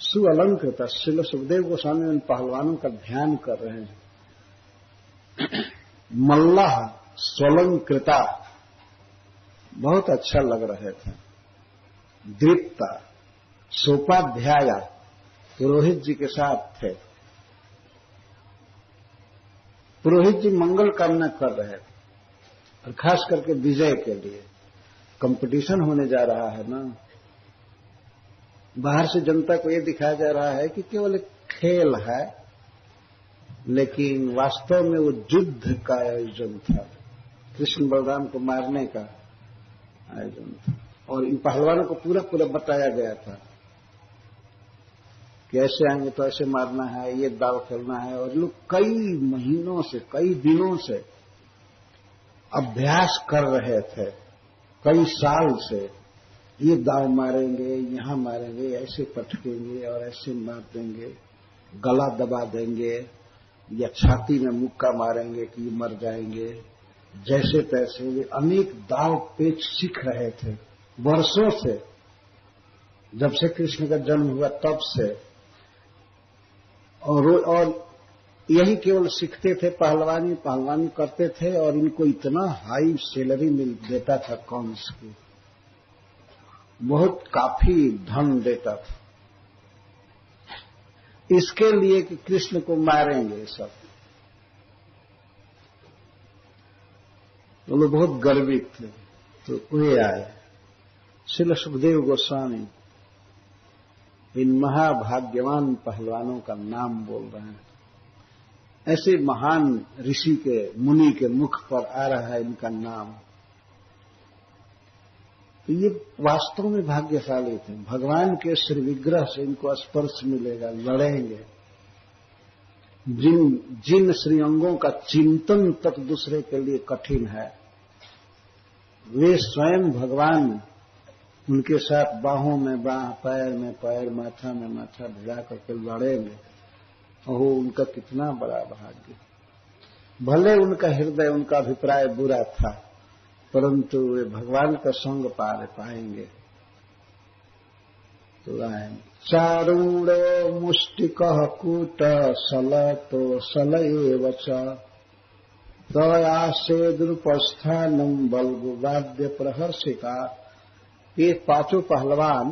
सुअलंकृत। श्रील सुखदेव गोस्वामी उन पहलवानों का ध्यान कर रहे हैं। मल्लाह स्वलंकृता, बहुत अच्छा लग रहे थे। दीप्ता, सोपाध्याया, पुरोहित जी के साथ थे। पुरोहित जी मंगल कामना कर रहे थे और खास करके विजय के लिए। कंपटीशन होने जा रहा है ना, बाहर से जनता को यह दिखाया जा रहा है कि केवल एक खेल है, लेकिन वास्तव में वो युद्ध का आयोजन था, कृष्ण बलराम को मारने का आयोजन था। और इन पहलवानों को पूरा पूरा बताया गया था कि ऐसे आएंगे तो ऐसे मारना है, ये दाव खेलना है। और लोग कई महीनों से, कई दिनों से अभ्यास कर रहे थे कई साल से ये दाव मारेंगे, यहां मारेंगे, ऐसे पटकेंगे और ऐसे मार देंगे, गला दबा देंगे या छाती में मुक्का मारेंगे कि मर जाएंगे, जैसे तैसे वे अनेक दाव पेच सीख रहे थे वर्षों से। जब से कृष्ण का जन्म हुआ तब से, और यही केवल सीखते थे, पहलवानी करते थे, और इनको इतना हाई सैलरी मिल देता था कंस की, बहुत काफी धन देता था इसके लिए कि कृष्ण को मारेंगे सब। तो लोग बहुत गर्वित थे। तो वे आए, श्रील सुखदेव गोस्वामी इन महाभाग्यवान पहलवानों का नाम बोल रहे हैं। ऐसे महान ऋषि के, मुनि के मुख पर आ रहा है इनका नाम। तो ये वास्तव में भाग्यशाली थे। भगवान के श्री विग्रह से इनको स्पर्श मिलेगा, लड़ेंगे। जिन श्रीअंगों का चिंतन तक दूसरे के लिए कठिन है, वे स्वयं भगवान उनके साथ बाहों में बाह, पैर में पैर, माथा में माथा भिड़ा करके लड़ेंगे। ओहो, उनका कितना बड़ा भाग्य। भले उनका हृदय, उनका अभिप्राय बुरा था, परंतु वे भगवान का संग पाएंगे। तो चारूणो मुष्टिकः कूट सलतो सलएव च तयासेदुपस्थानम बल्गुवाद्य प्रहर्षिका। ये पांचों पहलवान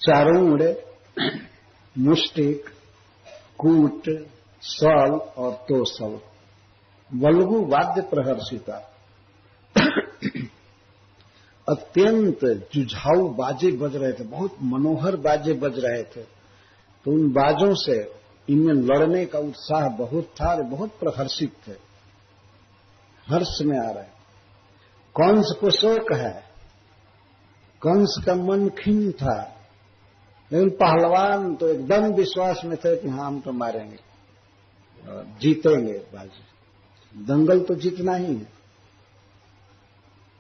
चारूण, मुष्टिक, कूट, सल और तोसल, बल्गु वाद्य प्रहर्षिता, अत्यंत जुझाऊ बाजे बज रहे थे, बहुत मनोहर बाजे बज रहे थे। तो उन बाजों से इनमें लड़ने का उत्साह बहुत था और बहुत प्रहर्षित थे, हर्ष में आ रहे। कंस को शोक है, कंस का मन खिन्न था, लेकिन पहलवान तो एकदम विश्वास में थे कि हाँ हम तो मारेंगे, जीतेंगे बाजी, दंगल तो जीतना ही है।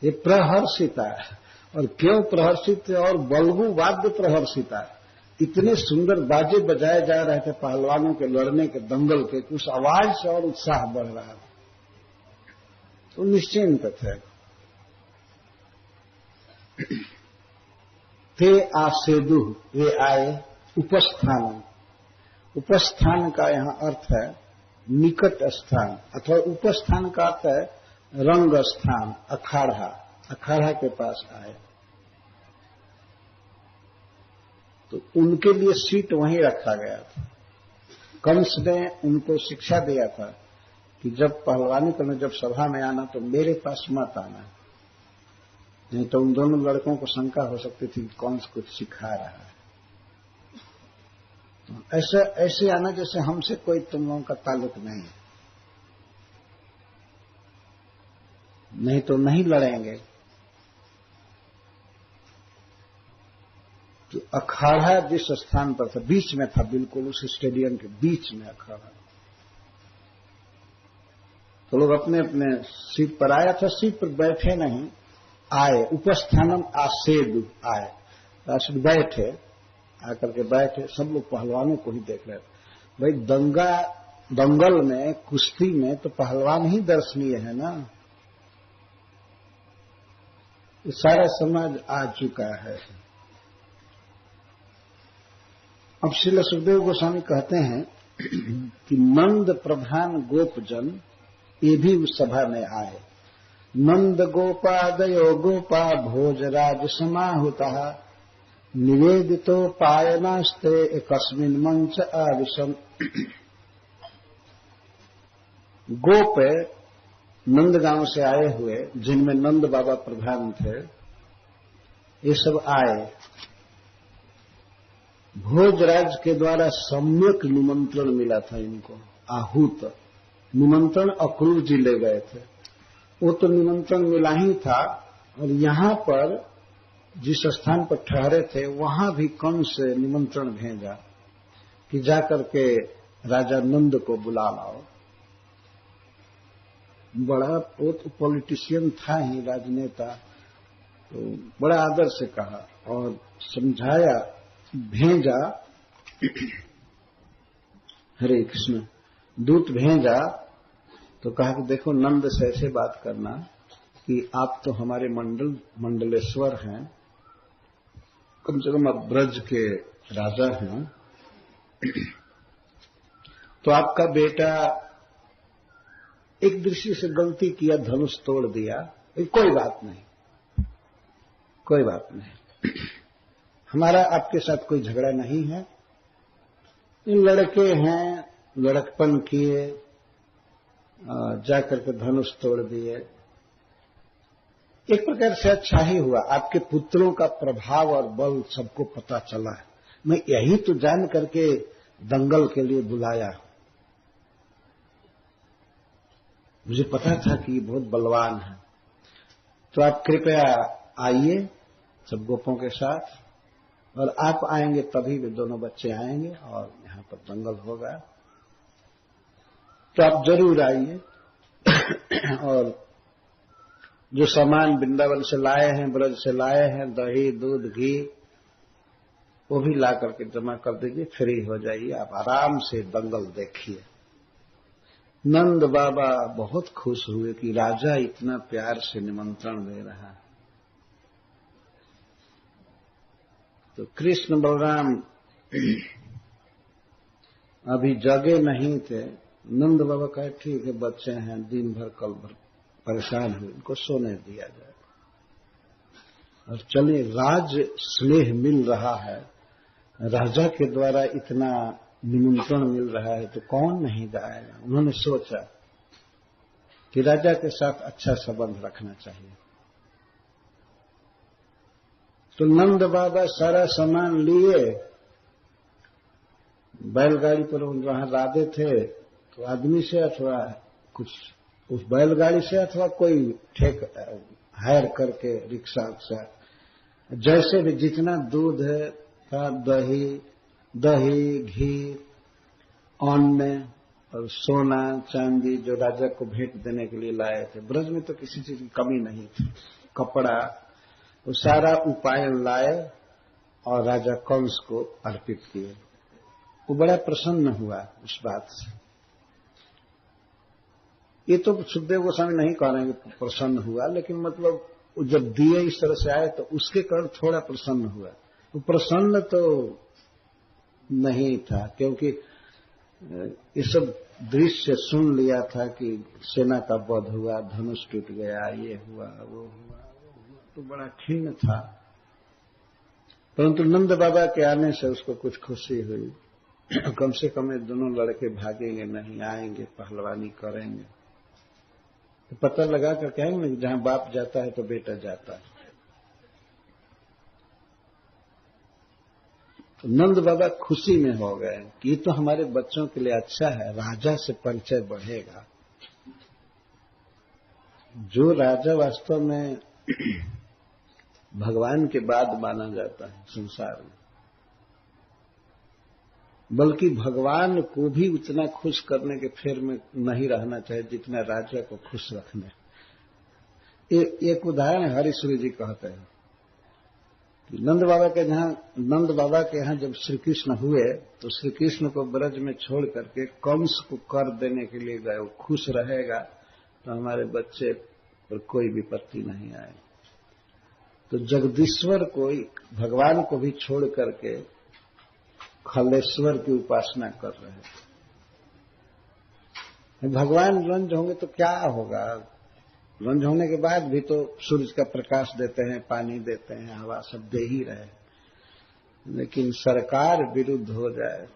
ये प्रहर्षिता है। और क्यों प्रहर्षित है? और बल्गु वाद्य प्रहर्षिता है। इतने सुंदर बाजे बजाए जा रहे थे पहलवानों के लड़ने के, दंगल के, उस आवाज से और उत्साह बढ़ रहा था। तो निश्चिंत थे। ते आसेदु, वे आए। उपस्थान, उपस्थान का यहां अर्थ है निकट स्थान, अथवा उपस्थान का अर्थ है रंग स्थान, अखाड़ा, अखाड़ा के पास आए। तो उनके लिए सीट वहीं रखा गया था। कंस ने उनको शिक्षा दिया था कि जब पहलवानी करने, जब सभा में आना तो मेरे पास मत आना, नहीं तो उन दोनों लड़कों को शंका हो सकती थी कि कंस कुछ सिखा रहा है। तो ऐसे आना जैसे हमसे कोई तुम लोगों का ताल्लुक नहीं है, नहीं तो नहीं लड़ेंगे। तो अखाड़ा जिस स्थान पर था, बीच में था, बिल्कुल उस स्टेडियम के बीच में अखाड़ा। तो लोग अपने अपने सीट पर आया था, सीट पर बैठे नहीं, आए। उपस्थानम आसेदु, आए, आसेद बैठे, आकर के बैठे। सब लोग पहलवानों को ही देख रहे थे। भाई दंगल में, कुश्ती में तो पहलवान ही दर्शनीय है ना। सारा समाज आ चुका है। अब श्रील सुखदेव गोस्वामी कहते हैं कि नंद प्रधान गोपजन ये भी उस सभा में आए। नंद गोपादयो गोपा भोजराज समाहुता निवेदितो पायनास्ते एकस्मिन् मंच आविशन्। गोप नंदगांव से आए हुए, जिनमें नंद बाबा प्रधान थे, ये सब आए। भोजराज के द्वारा सम्यक निमंत्रण मिला था इनको, आहूत निमंत्रण अक्रूर जी ले गए थे। वो तो निमंत्रण मिला ही था, और यहां पर जिस स्थान पर ठहरे थे वहां भी कंस से निमंत्रण भेजा कि जाकर के राजा नंद को बुला लाओ। बड़ा वो तो पॉलिटिशियन था ही, राजनेता, तो बड़ा आदर से कहा और समझाया, भेजा, हरे कृष्ण, दूत भेजा तो कहा कि देखो नंद से ऐसे बात करना कि आप तो हमारे मंडलेश्वर हैं, कम से कम आप ब्रज के राजा हैं, तो आपका बेटा एक दृष्टि से गलती किया, धनुष तोड़ दिया, कोई बात नहीं, कोई बात नहीं, हमारा आपके साथ कोई झगड़ा नहीं है, लड़के हैं, लड़कपन किए, जाकर के धनुष तोड़ दिए, एक प्रकार से अच्छा ही हुआ, आपके पुत्रों का प्रभाव और बल सबको पता चला है, मैं यही तो जान करके दंगल के लिए बुलाया, मुझे पता था कि बहुत बलवान है, तो आप कृपया आइए सब गोपों के साथ, और आप आएंगे तभी वे दोनों बच्चे आएंगे और यहां पर दंगल होगा, तो आप जरूर आइए। और जो सामान वृंदावन से लाए हैं, ब्रज से लाए हैं, दही, दूध, घी, वो भी ला करके जमा कर दीजिए, फ्री हो जाइए, आप आराम से दंगल देखिए। नंद बाबा बहुत खुश हुए कि राजा इतना प्यार से निमंत्रण दे रहा है। तो कृष्ण बलराम अभी जगे नहीं थे, नंद बाबा कहे ठीक है, बच्चे हैं, दिन भर कल भर परेशान हुए, इनको सोने दिया जाए, और चले, राज स्नेह मिल रहा है, राजा के द्वारा इतना निमंत्रण मिल रहा है तो कौन नहीं जाएगा। उन्होंने सोचा कि राजा के साथ अच्छा संबंध रखना चाहिए, तो नंद बाबा सारा सामान लिए, बैलगाड़ी पर वहां लादे थे, तो आदमी से अथवा कुछ उस बैलगाड़ी से अथवा कोई ठेक हायर करके रिक्शा उक्सा, जैसे भी जितना दूध है था, दही, घी, अन्न और सोना चांदी जो राजा को भेंट देने के लिए लाए थे, ब्रज में तो किसी चीज की कमी नहीं थी, कपड़ा, वो सारा उपायन लाए और राजा कंस को अर्पित किए। वो बड़ा प्रसन्न हुआ उस बात से। ये तो सुखदेव गोस्वामी नहीं कह रहे हैं कि प्रसन्न हुआ, लेकिन मतलब जब दिए इस तरह से आए तो उसके कारण थोड़ा प्रसन्न हुआ। वो प्रसन्न तो नहीं था, क्योंकि ये सब दृश्य सुन लिया था कि सेना का वध हुआ, धनुष टूट गया, ये हुआ, वो हुआ, तो बड़ा खिन्न था। परंतु नंद बाबा के आने से उसको कुछ खुशी हुई, कम से कम ये दोनों लड़के भागेंगे नहीं, आएंगे, पहलवानी करेंगे। तो पता लगा कर कहेंगे ना, जहां बाप जाता है तो बेटा जाता है। तो नंद बाबा खुशी में हो गए कि ये तो हमारे बच्चों के लिए अच्छा है, राजा से परिचय बढ़ेगा। जो राजा वास्तव में भगवान के बाद माना जाता है संसार में, बल्कि भगवान को भी उतना खुश करने के फेर में नहीं रहना चाहिए जितना राजा को खुश रखने। एक उदाहरण हरिश्री जी कहते हैं कि नंद बाबा के यहाँ जब श्री कृष्ण हुए तो श्री कृष्ण को ब्रज में छोड़ करके कंस को कर देने के लिए गए। वो खुश रहेगा तो हमारे बच्चे पर कोई विपत्ति नहीं आए। तो जगदीश्वर को, भगवान को भी छोड़ करके खलेश्वर की उपासना कर रहे हैं। भगवान रंज होंगे तो क्या होगा? रंज होने के बाद भी तो सूरज का प्रकाश देते हैं, पानी देते हैं, हवा सब दे ही रहे। लेकिन सरकार विरुद्ध हो जाए,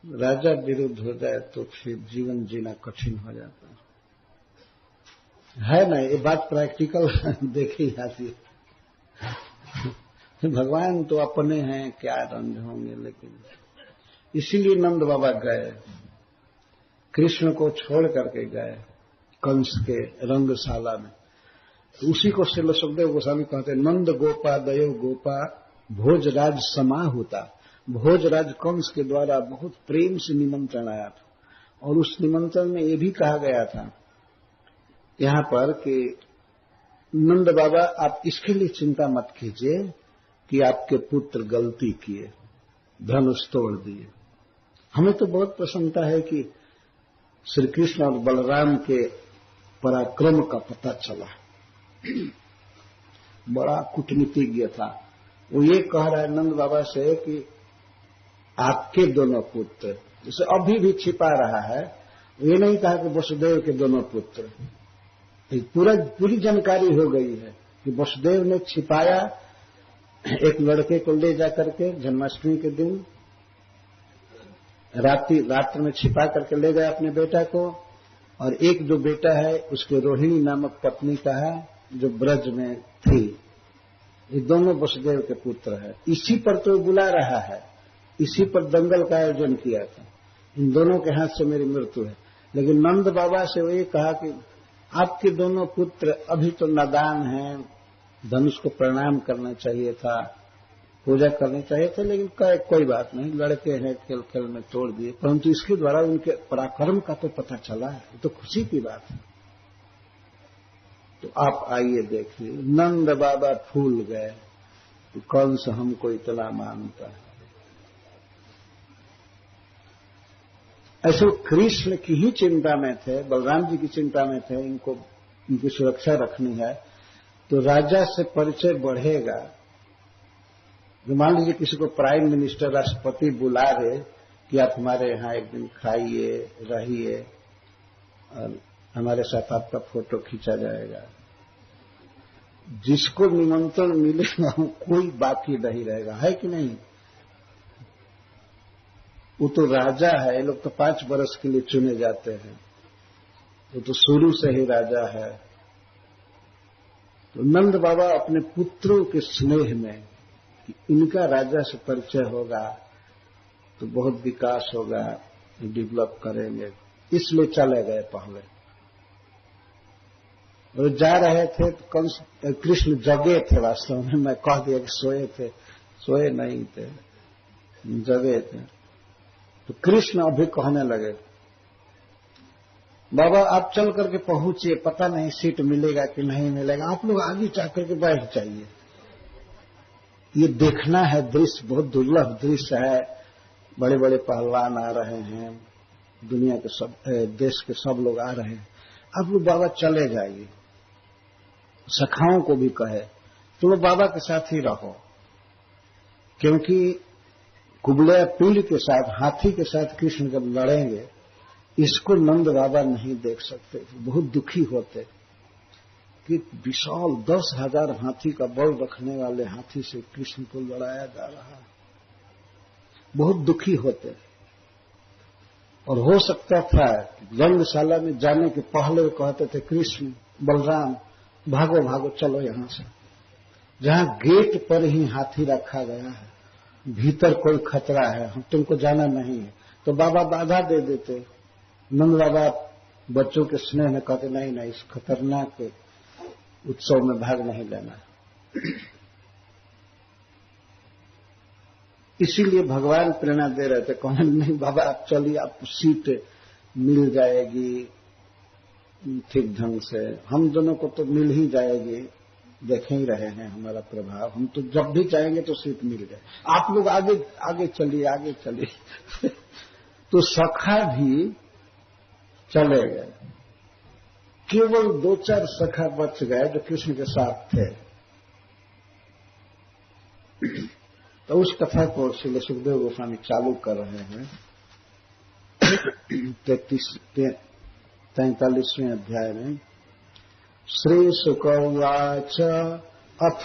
राजा विरुद्ध हो जाए तो फिर जीवन जीना कठिन हो जाता है ना। ये बात प्रैक्टिकल देखी जाती है। भगवान तो अपने हैं, क्या रंज होंगे। लेकिन इसीलिए नंद बाबा गए, कृष्ण को छोड़ करके गए कंस के रंगशाला में। तो उसी को श्रील सुखदेव गोस्वामी कहते हैं, नंद गोपा दयो गोपा भोजराज समाहुता। भोजराज कंस के द्वारा बहुत प्रेम से निमंत्रण आया था। और उस निमंत्रण में ये भी कहा गया था यहां पर कि नंद बाबा आप इसके लिए चिंता मत कीजिए कि आपके पुत्र गलती किए, धनुष तोड़ दिए। हमें तो बहुत प्रसन्नता है कि श्री कृष्ण और बलराम के पराक्रम का पता चला। बड़ा कूटनीतिज्ञ था। वो ये कह रहा है नंद बाबा से कि आपके दोनों पुत्र, जैसे अभी भी छिपा रहा है, ये नहीं कहा कि वसुदेव के दोनों पुत्र। पूरी जानकारी हो गई है कि वसुदेव ने छिपाया, एक लड़के को ले जाकर के जन्माष्टमी के दिन रात्र में छिपा करके ले गया अपने बेटा को, और एक जो बेटा है उसके रोहिणी नामक पत्नी का है जो ब्रज में थी। ये दोनों वसुदेव के पुत्र है। इसी पर तो बुला रहा है, इसी पर दंगल का आयोजन किया था। इन दोनों के हाथ से मेरी मृत्यु है। लेकिन नंद बाबा से वो ये कहा कि आपके दोनों पुत्र अभी तो नादान हैं, धनुष को प्रणाम करना चाहिए था, पूजा करनी चाहिए था, लेकिन कोई बात नहीं, लड़के हैं, खेल खेल में तोड़ दिए। परंतु इसके द्वारा उनके पराक्रम का तो पता चला है, तो खुशी की बात है। तो आप आइए देखिए, नंद बाबा फूल गए, कौन सा हमको इतना मानता है। ऐसे कृष्ण की ही चिंता में थे, बलराम जी की चिंता में थे, इनकी सुरक्षा रखनी है। तो राजा से परिचय बढ़ेगा। जो मान लीजिए किसी को प्राइम मिनिस्टर, राष्ट्रपति बुला रहे कि आप हमारे यहाँ एक दिन खाइए, रहिए, और हमारे साथ आपका फोटो खींचा जाएगा। जिसको निमंत्रण मिलेगा कोई बाकी नहीं रहेगा, है कि नहीं? वो तो राजा है, ये लोग तो 5 वर्ष के लिए चुने जाते हैं, वो तो शुरू से ही राजा है। तो नंद बाबा अपने पुत्रों के स्नेह में कि इनका राजा से परिचय होगा तो बहुत विकास होगा, डेवलप करेंगे, इसलिए चले गए पहले। और जा रहे थे तो कृष्ण जगे थे, वास्तव में मैं कह दिया कि सोए थे, सोए नहीं थे, जगे थे। तो कृष्ण अभी कहने लगे, बाबा आप चल करके पहुंचिए, पता नहीं सीट मिलेगा कि नहीं मिलेगा, आप लोग आगे जाकर के बैठ जाइए। ये देखना है दृश्य, बहुत दुर्लभ दृश्य है। बड़े बड़े पहलवान आ रहे हैं, दुनिया के सब देश के सब लोग आ रहे हैं, आप लोग बाबा चले जाइए। सखाओं को भी कहे तो वो बाबा के साथ ही रहो, क्योंकि कुबले पीड़ के साथ, हाथी के साथ कृष्ण जब लड़ेंगे, इसको नंद बाबा नहीं देख सकते, बहुत दुखी होते कि विशाल 10,000 हाथी का बल रखने वाले हाथी से कृष्ण को लड़ाया जा रहा है, बहुत दुखी होते। और हो सकता था रंगशाला में जाने के पहले वो कहते थे, कृष्ण बलराम भागो भागो चलो यहां से, जहां गेट पर ही हाथी रखा गया है, भीतर कोई खतरा है, हम तुमको जाना नहीं है। तो बाबा बाधा दे देते। नंद बाबा बच्चों के स्नेह में कहते, नहीं नहीं, इस खतरनाक उत्सव में भाग नहीं लेना। इसीलिए भगवान प्रेरणा दे रहे थे, कहने नहीं बाबा आप चलिए, आपको सीट मिल जाएगी ठीक ढंग से, हम दोनों को तो मिल ही जाएगी, देख ही रहे हैं हमारा प्रभाव, हम तो जब भी चाहेंगे तो सीट मिल जाए, आप लोग आगे आगे चलिए, आगे चलिए। तो सखा भी चले गए, केवल 2-4 सखा बच गए जो कृष्ण के साथ थे। तो उस कथा को श्री सुखदेव गोस्वामी चालू कर रहे हैं 43वें अध्याय में। श्री शुक उवाच अथ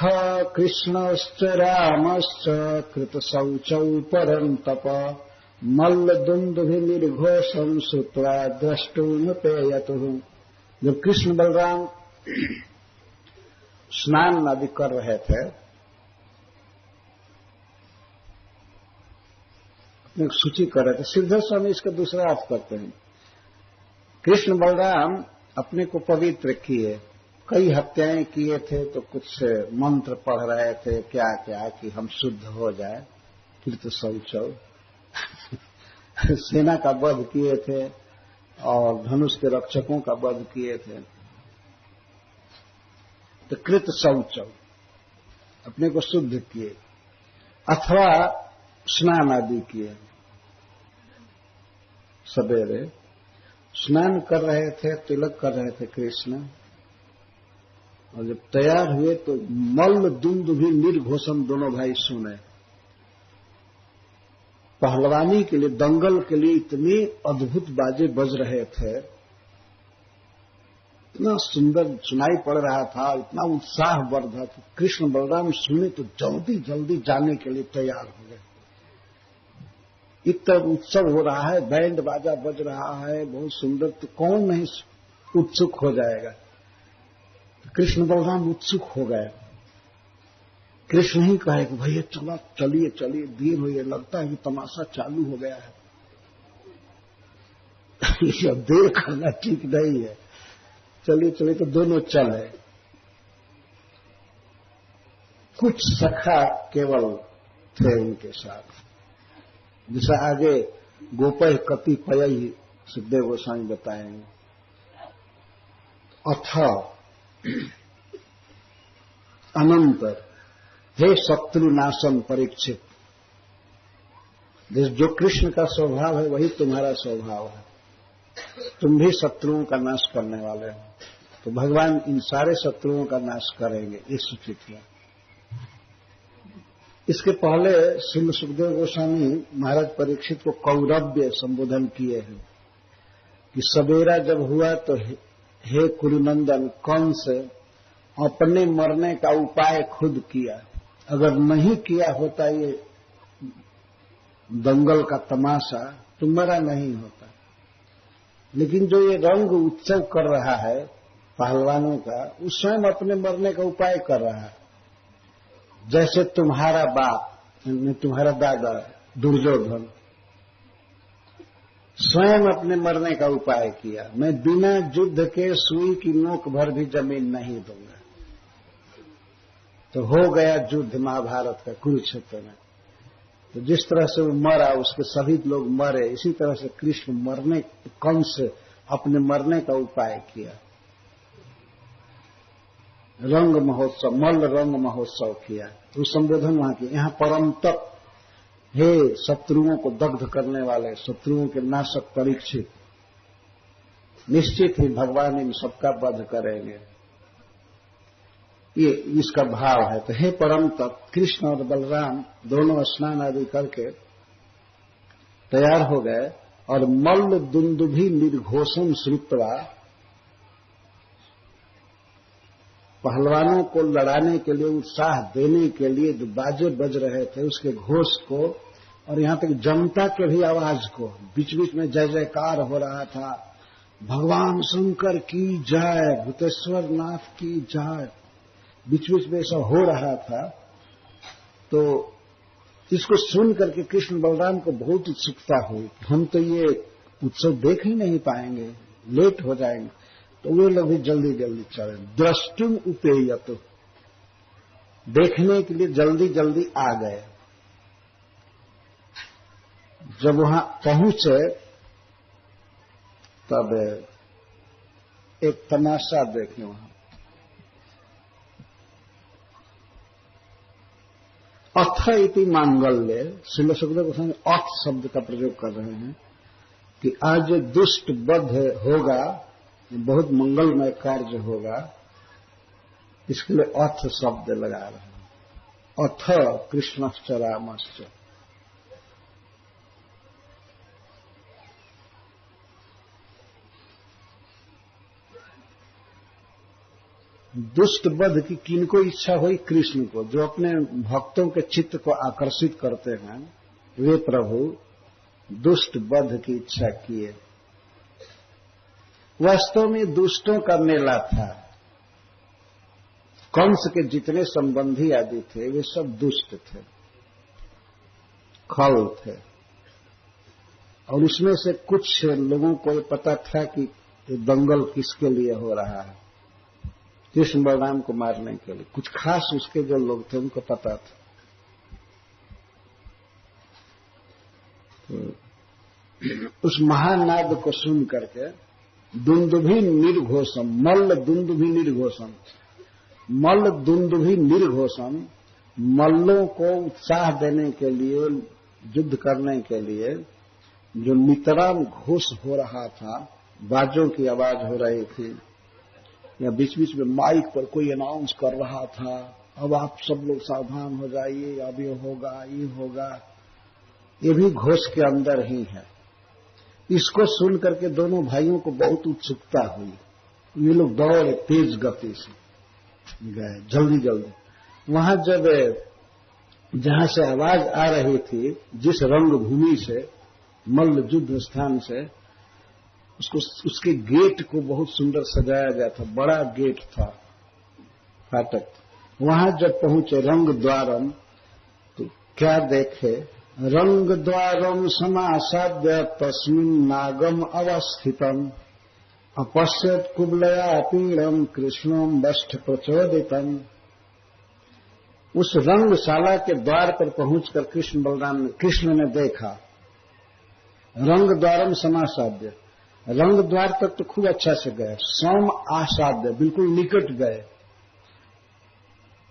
कृष्णश्च रामश्च कृत शौचौ परन्तप मल्लदुन्दुभिर्घोषं श्रुत्वा द्रष्टुमुपेयतुः। जब कृष्ण बलराम स्नान आदि कर रहे थे, अपने सूची कर रहे थे, सिद्धेश्वर स्वामी इसका दूसरा अर्थ करते हैं। कृष्ण बलराम अपने को पवित्र किए, कई हत्याएं किए थे, तो कुछ मंत्र पढ़ रहे थे, क्या क्या कि हम शुद्ध हो जाए, फिर तो शौचौ सेना का वध किए थे, और धनुष के रक्षकों का वध किए थे। तो कृत शौचम, अपने को शुद्ध किए, अथवा स्नान आदि किए। सवेरे स्नान कर रहे थे, तिलक कर रहे थे कृष्ण, और जब तैयार हुए तो मल्ल दुंदुभि निर्घोषम दोनों भाई सुने। पहलवानी के लिए, दंगल के लिए इतने अद्भुत बाजे बज रहे थे, इतना सुंदर सुनाई पड़ रहा था, इतना उत्साह बढ़ रहा था। कृष्ण बलराम सुने तो जल्दी जल्दी जाने के लिए तैयार हो गए। इतना उत्सव हो रहा है, बैंड बाजा बज रहा है, बहुत सुंदर, तो कौन नहीं उत्सुक हो जाएगा। कृष्ण बलराम उत्सुक हो गए। कृष्ण ही कहे कि भैया चला, चलिए चलिए, देर हुई है, लगता है कि तमाशा चालू हो गया है। अब देर करना ठीक नहीं है, चलिए चलिए। तो दोनों चले। कुछ सखा केवल थे उनके साथ, जैसा आगे गोपय कति पय सुखदेव गोस्वामी बताएंगे। अथ अनंतर हे शत्रुनाशन परीक्षित, जो कृष्ण का स्वभाव है वही तुम्हारा स्वभाव है, तुम भी शत्रुओं का नाश करने वाले हो, तो भगवान इन सारे शत्रुओं का नाश करेंगे, ये सूचित है। इसके पहले श्री सुखदेव गोस्वामी महाराज परीक्षित को कौरव्य संबोधन किए हैं कि सवेरा जब हुआ तो हे कुरुनंदन, कंस अपने मरने का उपाय खुद किया। अगर नहीं किया होता ये दंगल का तमाशा तो मरा नहीं होता। लेकिन जो ये रंग उत्सव कर रहा है पहलवानों का, वो स्वयं अपने मरने का उपाय कर रहा है। जैसे तुम्हारा बाप, तुम्हारा दादा दुर्योधन स्वयं अपने मरने का उपाय किया, मैं बिना युद्ध के सुई की नोक भर भी जमीन नहीं दूंगा। तो हो गया युद्ध महाभारत का कुरुक्षेत्र में। तो जिस तरह से वो मरा, उसके सभी लोग मरे, इसी तरह से कृष्ण मरने, कंस अपने मरने का उपाय किया। रंग महोत्सव, मल्ल रंग महोत्सव किया। तो संबोधन वहां की, यहाँ परम तप, हे शत्रुओं को दग्ध करने वाले, शत्रुओं के नाशक परीक्षित, निश्चित ही भगवान इन सबका वध करेंगे, ये इसका भाव है। तो हे परम तप, कृष्ण और बलराम दोनों स्नान आदि करके तैयार हो गए, और मल्ल दुंदुभि निर्घोषम श्रुत्वा, पहलवानों को लड़ाने के लिए, उत्साह देने के लिए जो बाजे बज रहे थे उसके घोष को, और यहां तक जनता के भी आवाज को, बीच बीच में जय जयकार हो रहा था, भगवान शंकर की जय, भूतेश्वर नाथ की जय, बीच बीच में ऐसा हो रहा था। तो इसको सुन करके कृष्ण बलराम को बहुत उत्सुकता हुई, हम तो ये उत्सव देख ही नहीं पाएंगे, लेट हो जाएंगे। तो वे लोग भी जल्दी जल्दी चले। द्रष्टुम उपेयत, देखने के लिए जल्दी जल्दी आ गए। जब वहां पहुंचे तब एक तमाशा देखे वहां। अथ इति मांगल्य, श्रील सुखदेव गोस्वामी अथ शब्द का प्रयोग कर रहे हैं कि आज दुष्ट बध होगा, बहुत मंगलमय कार्य होगा, इसके लिए अथ शब्द लगा रहे हैं। अथ कृष्णश्च रामश्च, दुष्ट बध की किनको इच्छा हुई? कृष्ण को, जो अपने भक्तों के चित्त को आकर्षित करते हैं, वे प्रभु दुष्ट बध की इच्छा किए। वास्तव में दुष्टों का मेला था। कंस के जितने संबंधी आदि थे वे सब दुष्ट थे, खल थे, और उसमें से कुछ लोगों को पता था कि ये दंगल किसके लिए हो रहा है, कृष्ण बलराम को मारने के लिए। कुछ खास उसके जो लोग थे उनको पता था। तो उस महानाद को सुन करके दुंदुभि निर्घोषम, मल्ल दुंदुभि निर्घोषम, मल्ल दुंदुभि निर्घोषम, मल्लों को उत्साह देने के लिए, युद्ध करने के लिए जो नितराम घोष हो रहा था, बाजों की आवाज हो रही थी, या बीच बीच में माइक पर कोई अनाउंस कर रहा था, अब आप सब लोग सावधान हो जाइए, अब ये होगा, ये होगा, ये भी घोष के अंदर ही है। इसको सुन करके दोनों भाइयों को बहुत उत्सुकता हुई। ये लोग दौड़े तेज गति से गए, जल्दी जल्दी। वहां जब जहां से आवाज आ रही थी, जिस रंगभूमि से, मल्ल युद्ध स्थान से, उसके गेट को बहुत सुंदर सजाया गया था, बड़ा गेट था, फाटक। वहां जब पहुंचे रंग द्वारम, तो क्या देखे, रंग द्वारम समासाद्य तस्मिन् नागम अवस्थितम अपश्यत कुबलया पीड़म कृष्णम वष्ठ प्रचोदितम। उस रंगशाला के द्वार पर पहुंचकर कृष्ण ने देखा, रंग द्वारम समासाद्य, रंग द्वार तक तो खूब अच्छा से गए, सम आसाद्य, बिल्कुल निकट गए।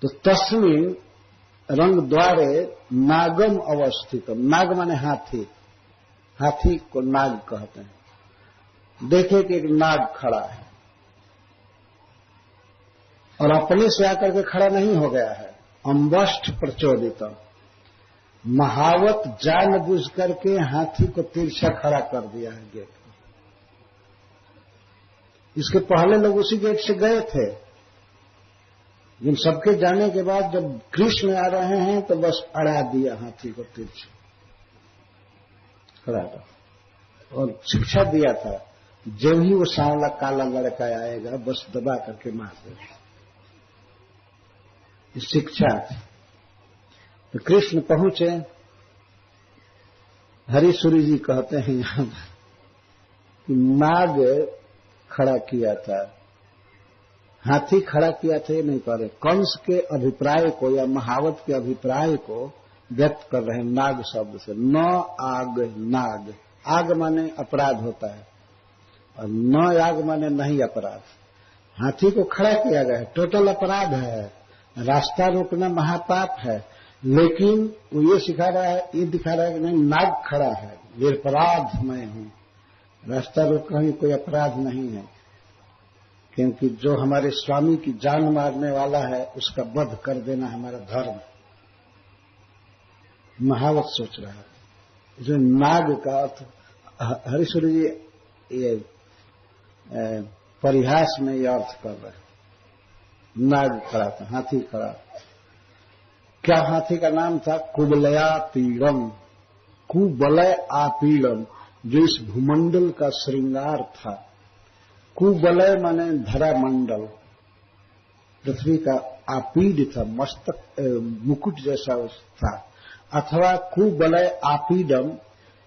तो तस्मिन् रंग द्वारे नागम अवस्थितम, नाग माने हाथी, हाथी को नाग कहते हैं। देखे कि एक नाग खड़ा है, और अपने से आकर के खड़ा नहीं हो गया है, अम्बष्ठ प्रचोदितम, महावत जानबूझ करके हाथी को तिरछा खड़ा कर दिया है गेट पर। इसके पहले लोग उसी गेट से गए थे, लेकिन सबके जाने के बाद जब कृष्ण आ रहे हैं तो बस अड़ा दिया हाथी को तिरछा खड़ा कर, और शिक्षा दिया था, जब ही वो सांवला काला लड़का आएगा बस दबा करके मार दे, शिक्षा थी। तो कृष्ण पहुंचे, हरिसूरी जी कहते हैं यहां कि नाग खड़ा किया था, हाथी खड़ा किया था, ये नहीं कह रहे, कंस के अभिप्राय को या महावत के अभिप्राय को व्यक्त कर रहे हैं नाग शब्द से। न आग नाग, आग माने अपराध होता है, और न आग माने नहीं अपराध। हाथी को खड़ा किया गया है, टोटल अपराध है, रास्ता रोकना महापाप है, लेकिन वो ये सिखा रहा है, ये दिखा रहा है कि नहीं, नाग खड़ा है, निरपराध मैं हूं, रास्ता रोकना ही कोई अपराध नहीं है, क्योंकि जो हमारे स्वामी की जान मारने वाला है उसका वध कर देना हमारा धर्म। महावत सोच रहा है। जो नाग का अर्थ हरिश्वरी जी ये परिहास में ये अर्थ कर रहे हैं, नाग खड़ा था, हाथी खड़ा। क्या हाथी का नाम था? कुबलया पीड़म, कुबलय आपीड़म, जो इस भूमंडल का श्रृंगार था। कुबलय माने धरामंडल, पृथ्वी का आपीड था, मस्तक मुकुट जैसा था, अथवा कुबलय आपीडम,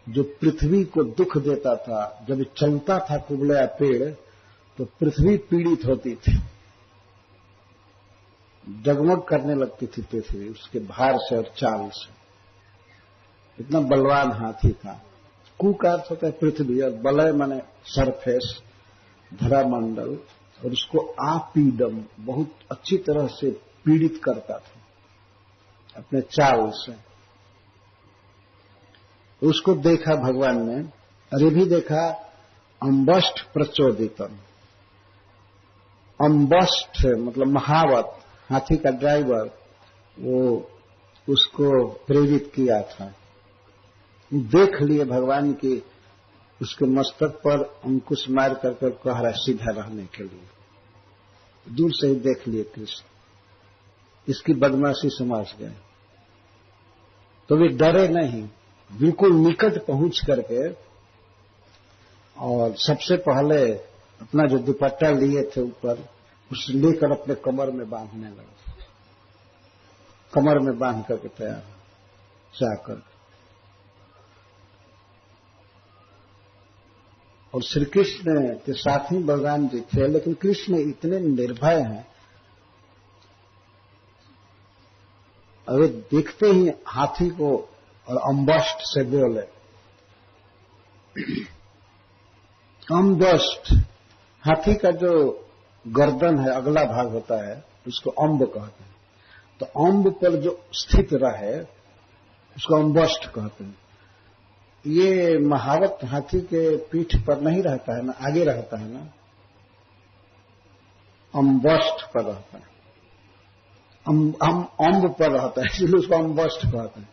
जो पृथ्वी को दुख देता था। जब चलता था कुबलया पेड़ तो पृथ्वी पीड़ित होती थी, जगमग करने लगती थी पृथ्वी उसके भार से और चाल से। इतना बलवान हाथी था। कु का अर्थ होता है पृथ्वी, और बलय माने सरफेस, धरामंडल, और उसको आपीडम, बहुत अच्छी तरह से पीड़ित करता था अपने चाल से। उसको देखा भगवान ने, और ये भी देखा अम्बष्ठ प्रचोदितम। अम्बष्ठ मतलब महावत, हाथी का ड्राइवर, वो उसको प्रेरित किया था। देख लिए भगवान की उसके मस्तक पर अंकुश मार करके कह रहा सीधा रहने के लिए। दूर से ही देख लिए कृष्ण, इसकी बदमाशी समझ गए, तो वे डरे नहीं, बिल्कुल निकट पहुंच करके और सबसे पहले अपना जो दुपट्टा लिए थे ऊपर, उसे लेकर अपने कमर में बांधने लगे। कमर में बांध करके तैयार जाकर, और श्री कृष्ण के साथ ही बलराम जी थे, लेकिन कृष्ण इतने निर्भय हैं, अरे देखते ही हाथी को और अम्बष्ठ से बोले, अम्बस्ट, हाथी का जो गर्दन है अगला भाग होता है उसको अम्ब कहते हैं। तो अम्ब पर जो स्थित रहे उसको अम्बस्ट कहते हैं। ये महावत हाथी के पीठ पर नहीं रहता है ना, आगे रहता है ना, अम्बस्ट पर रहता है, अम्ब पर रहता है, इसलिए उसको अम्बस्ट कहते हैं।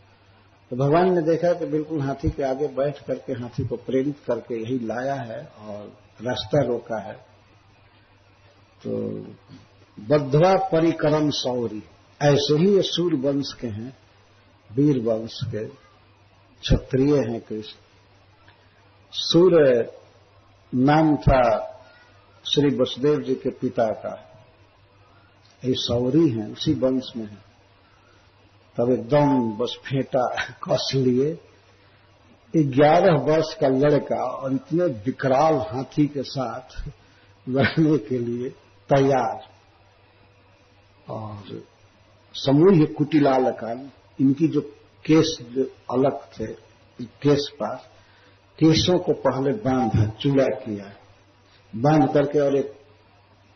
तो भगवान ने देखा कि बिल्कुल हाथी के आगे बैठ करके हाथी को प्रेरित करके यही लाया है और रास्ता रोका है। तो बद्धवा परिकरम सौरी, ऐसे ही ये सूर्य वंश के हैं, वीर वंश के क्षत्रिय हैं कृष्ण। सूर्य नाम था श्री वसुदेव जी के पिता का, ये सौरी हैं, उसी वंश में है। तब एकदम बस फेंटा कस लिए 11 वर्ष का लड़का और इतने विकराल हाथी के साथ लड़ने के लिए तैयार। और समूह कुटिलाल का, इनकी जो केस जो अलग थे, केस पास केसों को पहले बांधा, चूड़ा किया, बांध करके और एक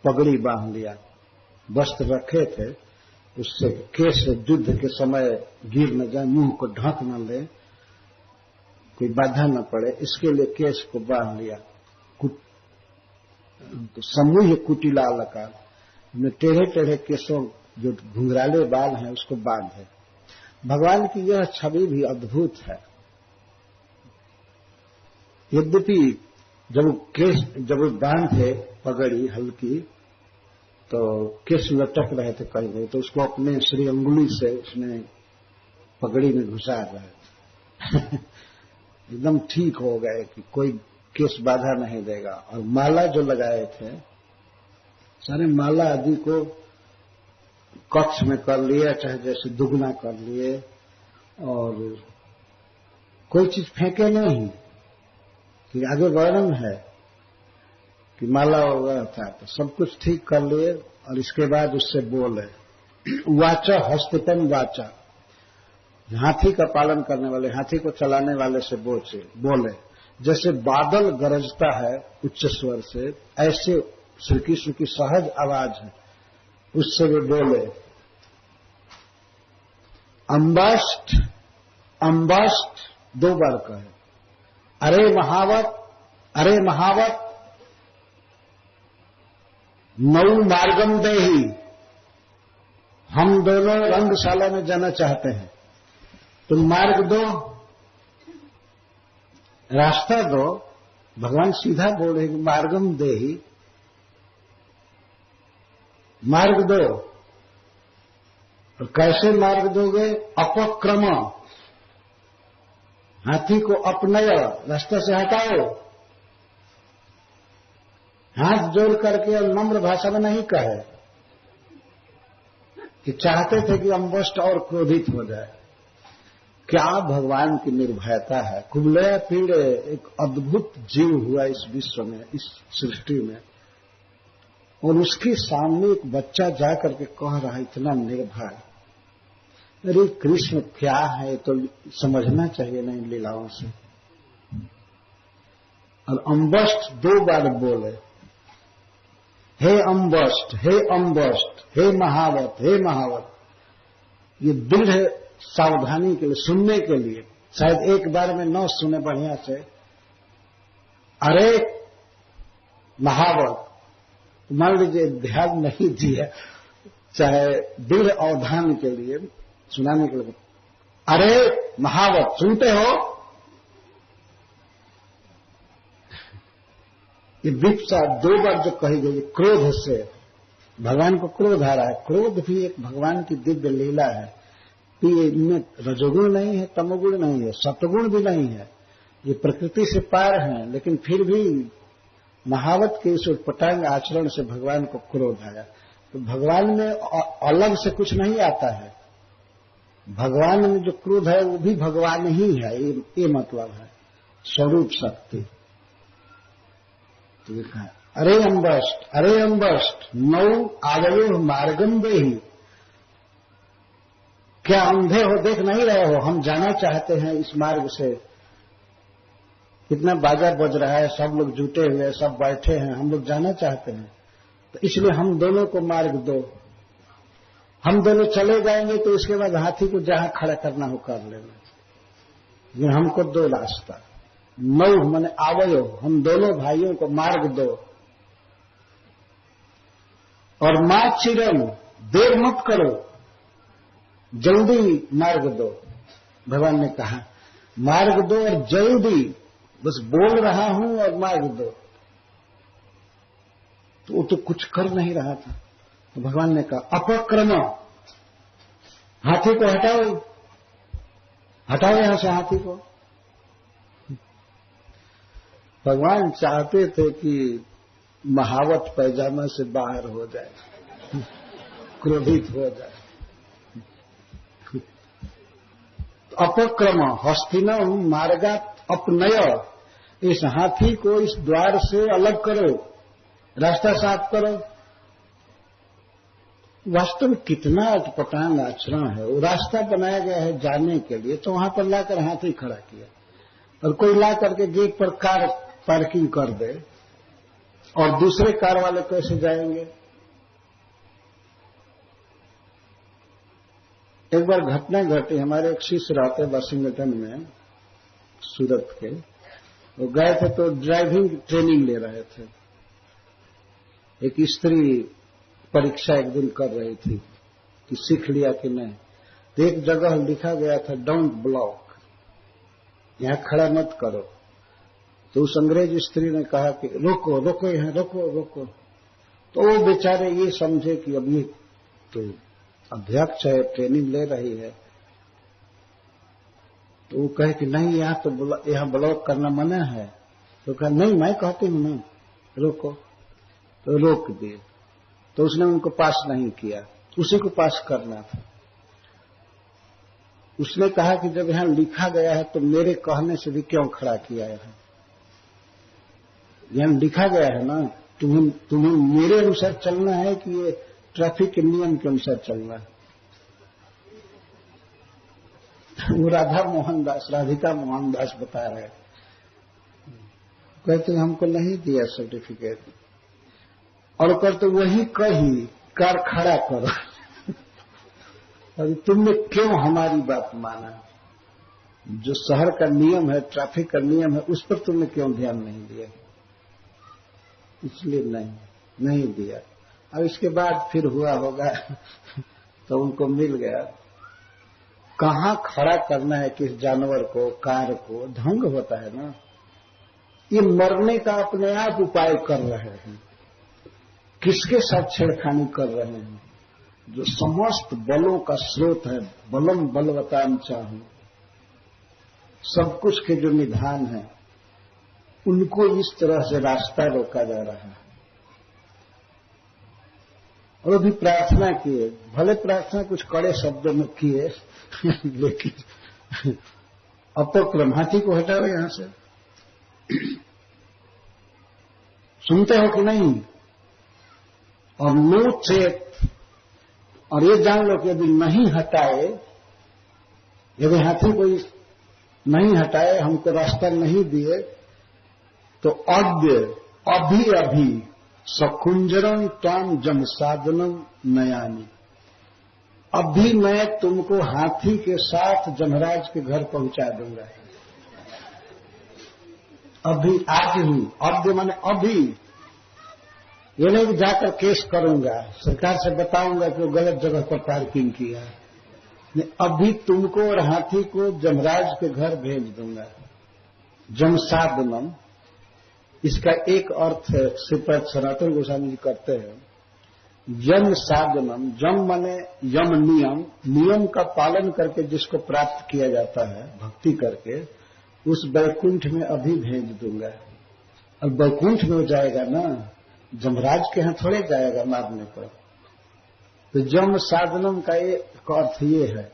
पगड़ी बांध लिया, वस्त्र रखे थे, उससे केस युद्ध के समय गिर न जाए, मुंह को ढक न ले, कोई बाधा न पड़े, इसके लिए केस को बांध लिया। तो समूह कुटिलाल का, टेढ़े टेढ़े केसों जो घुंघराले बाल हैं उसको बांधे। भगवान की यह छवि भी अद्भुत है। यद्यपि जब बांधे पगड़ी हल्की तो केस लटक रहे थे कहीं कहीं, तो उसको अपने श्री अंगुली से उसने पगड़ी में घुसा रहे एकदम ठीक हो गए कि कोई केस बाधा नहीं देगा। और माला जो लगाए थे, सारे माला आदि को कक्ष में कर लिए, चाहे जैसे दुगना कर लिए, और कोई चीज फेंके नहीं। कि आगे वर्णन है कि माला वगैरह था, तो सब कुछ ठीक कर लिए। और इसके बाद उससे बोले, वाचा हस्तपन वाचा, हाथी का पालन करने वाले, हाथी को चलाने वाले से बोले। जैसे बादल गरजता है उच्च स्वर से, ऐसे श्री कृष्ण की सहज आवाज है, उससे वे बोले। अम्बस्ट, अम्बस्ट 2 बार कहे, अरे महावत, अरे महावत, नौ मार्गम देही, हम दोनों रंगशाला में जाना चाहते हैं, तुम मार्ग दो, रास्ता दो। भगवान सीधा बोल रहे कि मार्गम देही, मार्ग दो। और कैसे मार्ग दोगे? अपक्रम, हाथी को अपनय, रास्ता से हटाओ। हाथ जोड़ करके और नम्र भाषा में नहीं कहे कि चाहते थे कि अम्बस्ट और क्रोधित हो जाए। क्या भगवान की निर्भयता है। कुबलया पीड़ एक अद्भुत जीव हुआ इस विश्व में, इस सृष्टि में, और उसके सामने एक बच्चा जाकर के कह रहा है इतना निर्भय। अरे कृष्ण क्या है तो समझना चाहिए ना इन लीलाओं से। और अम्बस्ट 2 बार बोले, हे अम्बस्ट, हे अम्बस्ट, हे महावत, हे महावत। ये दृढ़ सावधानी के लिए, सुनने के लिए, शायद एक बार में न सुने बढ़िया से, अरे महावत। मान लीजिए ध्यान नहीं दिया, चाहे दृढ़ अवधान के लिए, सुनाने के लिए, अरे महावत, सुनते हो? ये विप्सा 2 बार जो कही गई, क्रोध से, भगवान को क्रोध आ रहा है। क्रोध भी एक भगवान की दिव्य लीला है कि इनमें रजोगुण नहीं है, तमोगुण नहीं है, सतगुण भी नहीं है, ये प्रकृति से पार है। लेकिन फिर भी महावत के इस उटपटांग आचरण से भगवान को क्रोध आया। तो भगवान में अलग से कुछ नहीं आता है, भगवान में जो क्रोध है वो भी भगवान ही है, ये मतलब है स्वरूप शक्ति। तो लिखा है, अरे अम्बस्ट, अरे अम्बस्ट, 9 आवयो मार्गम देही। क्या अंधे हो, देख नहीं रहे हो? हम जाना चाहते हैं इस मार्ग से। कितना बाजा बज रहा है, सब लोग जुटे हुए, सब बैठे हैं, हम लोग जाना चाहते हैं, तो इसलिए हम दोनों को मार्ग दो। हम दोनों चले जाएंगे तो इसके बाद हाथी को जहां खड़ा करना हो कर लेना, लेकिन हमको दो रास्ता। नौ माने आवयो, हम दोनों भाइयों को मार्ग दो। और मां चिरम, देर मत करो, जल्दी मार्ग दो। भगवान ने कहा मार्ग दो और जल्दी, बस बोल रहा हूं और मार्ग दो। तो वो तो कुछ कर नहीं रहा था, तो भगवान ने कहा अपक्रम, हाथी को हटाओ, हटाओ यहां से हाथी को। भगवान चाहते थे कि महावत पैजामा से बाहर हो जाए, क्रोधित हो जाए। अपक्रम हस्तिनम मार्गात अपनय, इस हाथी को इस द्वार से अलग करो, रास्ता साफ करो। वास्तव में कितना अटपटांग आचरण है। वो रास्ता बनाया गया है जाने के लिए, तो वहां पर लाकर हाथी खड़ा किया, और कोई ला करके गेट पर कार पार्किंग कर दे, और दूसरे कार वाले कैसे जाएंगे। एक बार घटना घटी, हमारे एक शिष्य रहते वाशिंगटन में, सूरत के, वो गए थे तो ड्राइविंग ट्रेनिंग ले रहे थे। एक स्त्री परीक्षा एक दिन कर रही थी कि सीख लिया कि नहीं, तो एक जगह लिखा गया था डोंट ब्लॉक, यहां खड़ा मत करो। तो उस अंग्रेज स्त्री ने कहा कि रोको रोको, यहां रोको रोको। तो वो बेचारे ये समझे कि अब ये तो अध्यक्ष है, ट्रेनिंग ले रही है, तो वो कहे कि नहीं यहां तो यहां ब्लॉक करना मना है। तो कहा नहीं मैं कहती हूं ना, रोको। तो रोक दिए, तो उसने उनको पास नहीं किया, उसी को पास करना था। उसने कहा कि जब यहां लिखा गया है तो मेरे कहने से भी क्यों खड़ा किया है, यहां लिखा गया है ना, तुम्हें मेरे अनुसार चलना है कि ये ट्रैफिक के नियम के अनुसार चलना है। वो राधिका मोहन दास बता रहे, कहते हमको नहीं दिया सर्टिफिकेट, और कहते वही कही कार खड़ा करो। और तुमने क्यों हमारी बात माना, जो शहर का नियम है, ट्रैफिक का नियम है, उस पर तुमने क्यों ध्यान नहीं दिया। इसलिए नहीं दिया। अब इसके बाद फिर हुआ होगा तो उनको मिल गया, कहां खड़ा करना है किस जानवर को, कार को, ढंग होता है ना। ये मरने का अपने आप उपाय कर रहे हैं, किसके साथ छेड़खानी कर रहे हैं, जो समस्त बलों का स्रोत है, बलम बलवताम चाहूं, सब कुछ के जो निधान है, उनको इस तरह से रास्ता रोका जा रहा है। और अभी प्रार्थना किए, भले प्रार्थना कुछ कड़े शब्दों में किए लेकिन अपक्रम, हाथी को हटाओ यहां से। सुनते हो कि नहीं। और नो चेत, और ये जान लो कि यदि नहीं हटाए, यदि हाथी को नहीं हटाए, हमको रास्ता नहीं दिए, तो अभी सकुंजरम त्वाम जम साधनम नयानी, अभी मैं तुमको हाथी के साथ जमराज के घर पहुंचा दूंगा। अभी, आज ही, अभी माने अभी, ये नहीं जाकर केस करूंगा, सरकार से बताऊंगा कि वो गलत जगह पर पार्किंग किया, अभी तुमको और हाथी को जमराज के घर भेज दूंगा। जमसाधनम, इसका एक अर्थ श्रीपाद सनातन गोस्वामी जी करते हैं, यम साधनम, जम माने यम नियम, नियम का पालन करके जिसको प्राप्त किया जाता है भक्ति करके, उस वैकुंठ में अभी भेज दूंगा। और वैकुंठ में हो जाएगा ना, जमराज के यहां थोड़े जाएगा मारने पर। तो जम साधनम का एक अर्थ ये है,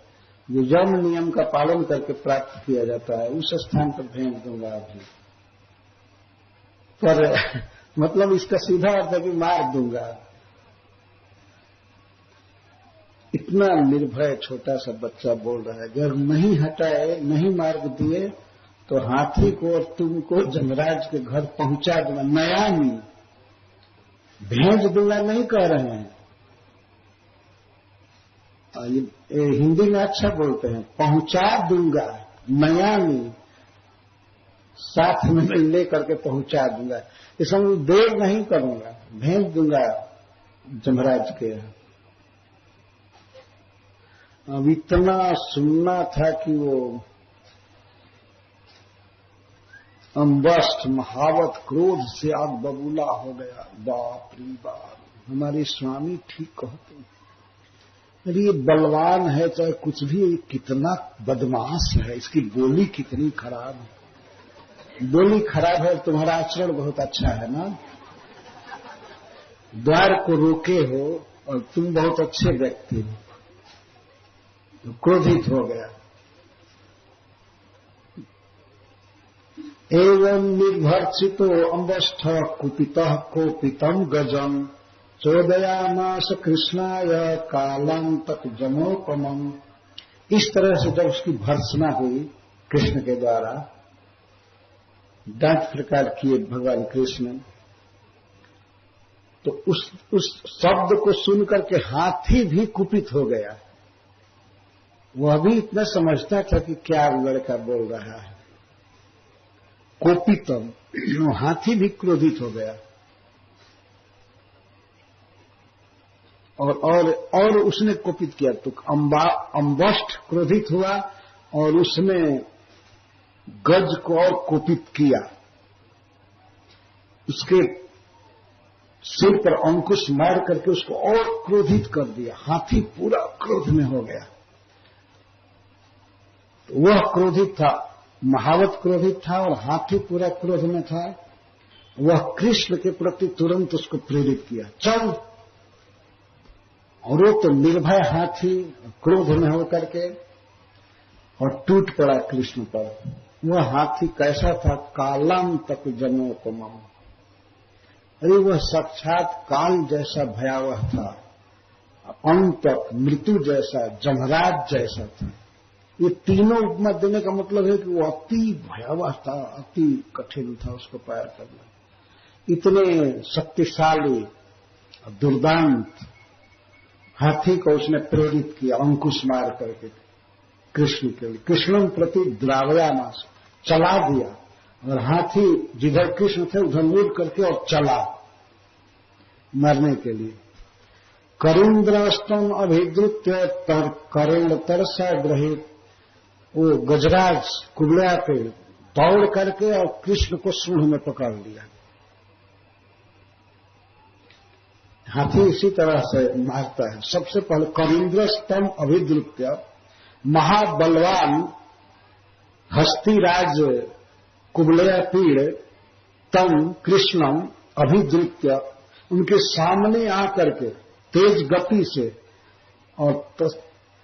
जो यम नियम का पालन करके प्राप्त किया जाता है, उस स्थान पर भेज दूंगा अभी। पर मतलब इसका सीधा अर्थ है कि मार दूंगा। इतना निर्भय छोटा सा बच्चा बोल रहा है, अगर नहीं हटाए, नहीं मार्ग दिए, तो हाथी को और तुमको जमराज के घर पहुंचा दूंगा। नयामी, भेज दूंगा नहीं कह रहे हैं। ये हिंदी में अच्छा बोलते हैं, पहुंचा दूंगा। नयामी, साथ में लेकर के पहुंचा दूंगा। इसमें देर नहीं करूंगा, भेज दूंगा जमराज के यहाँ। अब इतना सुनना था कि वो अम्बस्ट महावत क्रोध से आग बबूला हो गया। बाप रे बाप, हमारे स्वामी ठीक कहते हैं। अरे ये बलवान है चाहे कुछ भी, कितना बदमाश है, इसकी बोली कितनी खराब है। बोली खराब है, तुम्हारा आचरण बहुत अच्छा है ना। द्वार को रोके हो और तुम बहुत अच्छे व्यक्ति हो। तो क्रोधित हो गया। एवं निर्भर्षितो अम्बष्ठ कुपितः कोपितम गजम चोदयामास कृष्णाय कालम तक जमोपमम। इस तरह से जब उसकी भर्त्सना हुई कृष्ण के द्वारा, डांट फटकार किए भगवान कृष्ण, तो उस शब्द को सुनकर के हाथी भी कुपित हो गया। वह भी इतना समझता था कि क्या लड़का बोल रहा है। कोपितम, हाथी भी क्रोधित हो गया। और उसने कोपित किया तो अम्बष्ठ क्रोधित हुआ और उसने गज को और कोपित किया। उसके सिर पर अंकुश मार करके उसको और क्रोधित कर दिया। हाथी पूरा क्रोध में हो गया। वह क्रोधित था, महावत क्रोधित था और हाथी पूरा क्रोध में था। वह कृष्ण के प्रति तुरंत उसको प्रेरित किया, चल। और वो तो निर्भय हाथी क्रोध में होकर के और टूट पड़ा कृष्ण पर। वह हाथी कैसा था? कालम तक जनोपमम। अरे वह साक्षात काल जैसा भयावह था, अंतक मृत्यु जैसा, जमराज जैसा था। ये तीनों उपमा देने का मतलब है कि वो अति भयावह था, अति कठिन था उसको पार करना। इतने शक्तिशाली दुर्दांत हाथी को उसने प्रेरित किया अंकुश मार करके कृष्ण के लिए। कृष्ण प्रति द्रावयामास, चला दिया। और हाथी जिधर कृष्ण थे उधर मुड़ करके और चला मरने के लिए। करिंद्रस्तम अभिद्रुत्य करेण तरसा ग्रहित। वो गजराज कुबड़ा पे दौड़ करके और कृष्ण को सूंड में पकड़ लिया। हाथी इसी तरह से मारता है। सबसे पहले करिंद्रस्तम अभिद्रुत्य, महाबलवान हस्तिराज कुबलया पीड़ तम कृष्णम अभिद्रुत्य, उनके सामने आकर के तेज गति से और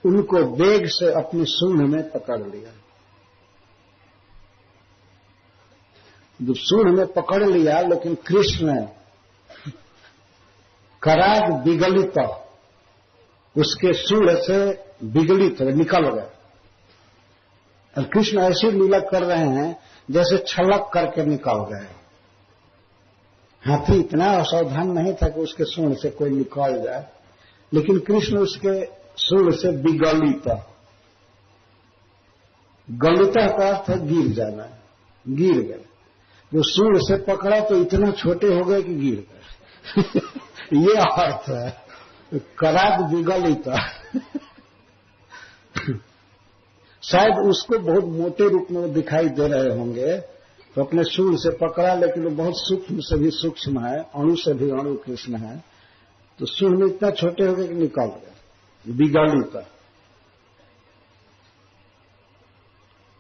उनको वेग से अपनी सूंड में पकड़ लिया। जब सूंड में पकड़ लिया, लेकिन कृष्ण कराग विगलित, उसके सूंड से विगलित निकल गए। और कृष्ण ऐसी लीला कर रहे हैं जैसे छलक करके निकल गए। हाथी इतना असावधान नहीं था कि उसके सूंड से कोई निकल जाए, लेकिन कृष्ण उसके सूंड से विगलित, गलिता का अर्थ है गिर जाना, गिर गए। जो सूंड से पकड़ा तो इतना छोटे हो गए कि गिर गए। ये अर्थ है कराग विगलित। शायद उसको बहुत मोटे रूप में दिखाई दे रहे होंगे, तो अपने सूंड से पकड़ा, लेकिन वो बहुत सूक्ष्म से भी सूक्ष्म है, अणु से भी अणु कृष्ण है। तो सूंड में इतना छोटे हो गए कि निकल गए, विगलित।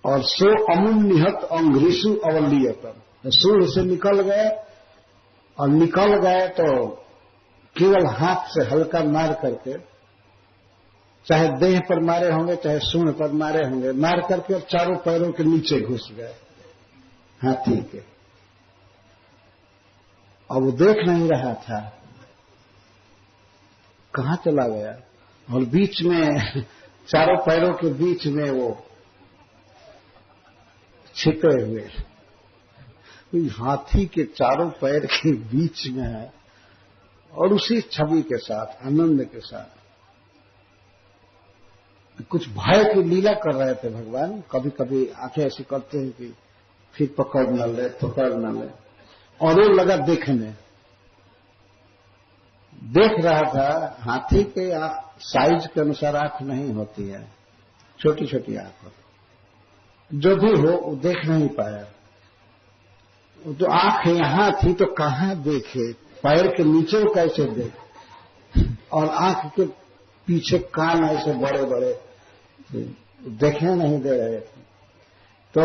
और सो अमुन निहत अंग्रिसु अवलियतम, सूंड से निकल गए। और निकल गए तो केवल हाथ से हल्का मार करके, चाहे देह पर मारे होंगे चाहे सूंड पर मारे होंगे, मार करके और चारों पैरों के नीचे घुस गए हाथी के। अब वो देख नहीं रहा था कहां चला गया। और बीच में चारों पैरों के बीच में वो छिपे हुए, कोई हाथी के चारों पैर के बीच में है और उसी छवि के साथ, आनंद के साथ कुछ भय की लीला कर रहे थे भगवान। कभी कभी आंखें ऐसी करते हैं कि फिर पकड़ न ले, पकड़ न ले, और वो लगा देखने, देख रहा था। हाथी के साइज के अनुसार आंख नहीं होती है, छोटी छोटी आंख होती, जो भी हो वो देख नहीं पाया। तो आंख यहां थी तो कहां देखे, पैर के नीचे वो कैसे देखे, और आंख के पीछे कान ऐसे बड़े बड़े, देखने नहीं दे रहे थे। तो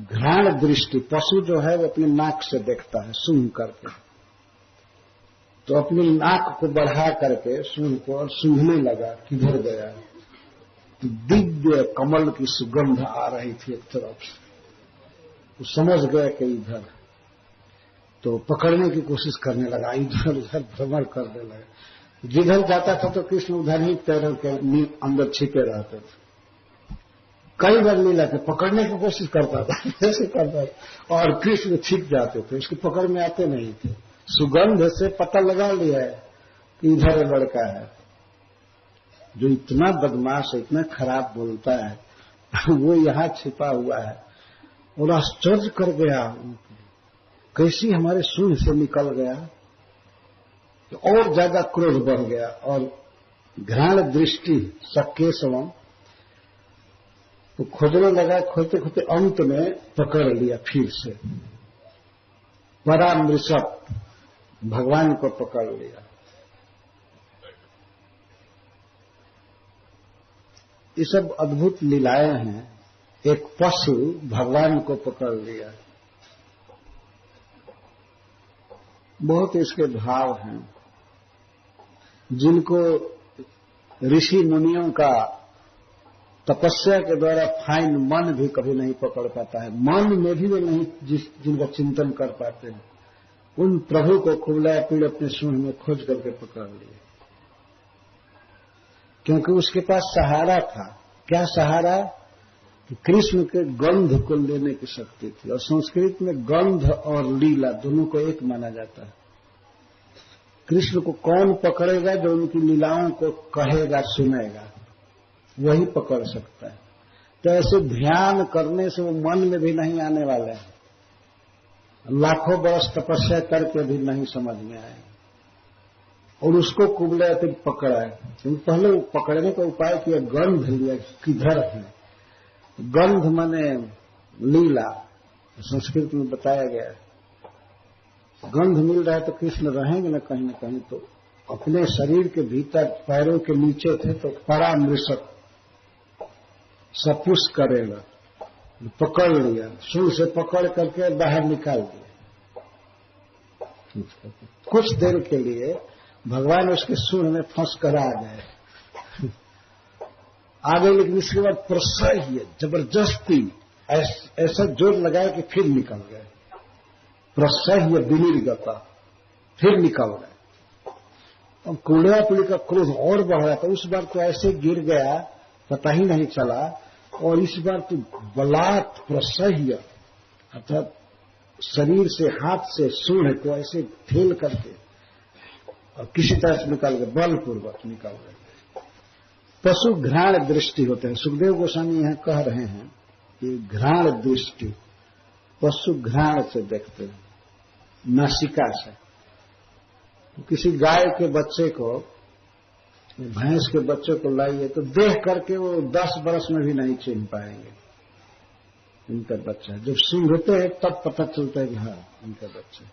घ्राण दृष्टि, पशु जो है वो अपनी नाक से देखता है सूंघ करके, तो अपनी नाक को बढ़ा करके सूंघ को और सूंघने लगा, किधर गया। तो दिव्य कमल की सुगंध आ रही थी एक तरफ से, वो समझ गया कि इधर, तो पकड़ने की कोशिश करने लगा, इधर उधर भ्रमण करने लगा। जिधर जाता था तो कृष्ण उधर ही पैरों के अंदर छिपे रहते थे। कई बार लीला के पकड़ने की कोशिश करता था, ऐसे करता था, और कृष्ण छिप जाते थे, उसकी पकड़ में आते नहीं थे। सुगंध से पता लगा लिया है कि इधर लड़का है जो इतना बदमाश है, इतना खराब बोलता है, वो यहां छिपा हुआ है। और आश्चर्य कर गया, कैसी हमारे सूंड से निकल गया, तो और ज्यादा क्रोध बढ़ गया। और घ्राण दृष्टि सकेशवम, तो खोजने लगा, खोजते खोजते अंत में पकड़ लिया फिर से, परामृषभ, भगवान को पकड़ लिया। ये सब अद्भुत लीलाएं हैं। एक पशु भगवान को पकड़ लिया, बहुत इसके भाव हैं जिनको ऋषि मुनियों का तपस्या के द्वारा फाइन मन भी कभी नहीं पकड़ पाता है। मन में भी वे नहीं जिनका चिंतन कर पाते हैं, उन प्रभु को कुबला पीड़ अपने सूंड में खोज करके पकड़ लिए, क्योंकि उसके पास सहारा था। क्या सहारा? कि कृष्ण के गंध को लेने की शक्ति थी। और संस्कृत में गंध और लीला दोनों को एक माना जाता है। कृष्ण को कौन पकड़ेगा? जो उनकी लीलाओं को कहेगा, सुनेगा, वही पकड़ सकता है। तो ऐसे ध्यान करने से वो मन में भी नहीं आने वाले हैं, लाखों बरस तपस्या करके भी नहीं समझ में आए। और उसको कुबले फिर पकड़ा है, क्योंकि पहले वो पकड़ने का उपाय किया, गंध लिया, किधर है। गंध माने लीला, संस्कृत में बताया गया है। गंध मिल रहा है तो कृष्ण रहेंगे न कहीं, तो अपने शरीर के भीतर पैरों के नीचे थे, तो परामृषभ, सपुष करेगा, पकड़ लिया, सूंड से पकड़ करके बाहर निकाल दिया। कुछ देर के लिए भगवान उसके सूंड में फंस कर आ गए, लेकिन इसके बाद प्रसह्य जबरदस्ती ऐसा जोर लगाया कि फिर निकल गए। प्रसह्य विनिर्गता, फिर निकल गए। अब कुबला पीड़ी का क्रोध और बढ़ रहा था। उस बार तो ऐसे गिर गया पता ही नहीं चला, और इस बार तो बलात् प्रसह्य, अर्थात शरीर से, हाथ से सूंड को ऐसे ठेल करके और किसी तरह से निकल गए, बलपूर्वक निकल गए। पशु घ्राण दृष्टि होते हैं। सुखदेव गोस्वामी यहां कह रहे हैं कि घ्राण दृष्टि, पशु घ्राण से देखते हैं, नासिका से। तो किसी गाय के बच्चे को, भैंस के बच्चे को लाइए तो देख करके वो 10 बरस में भी नहीं चिन्ह पाएंगे इनका बच्चा। जब सूंघते हैं तब पता चलता है कि हाँ इनका बच्चा।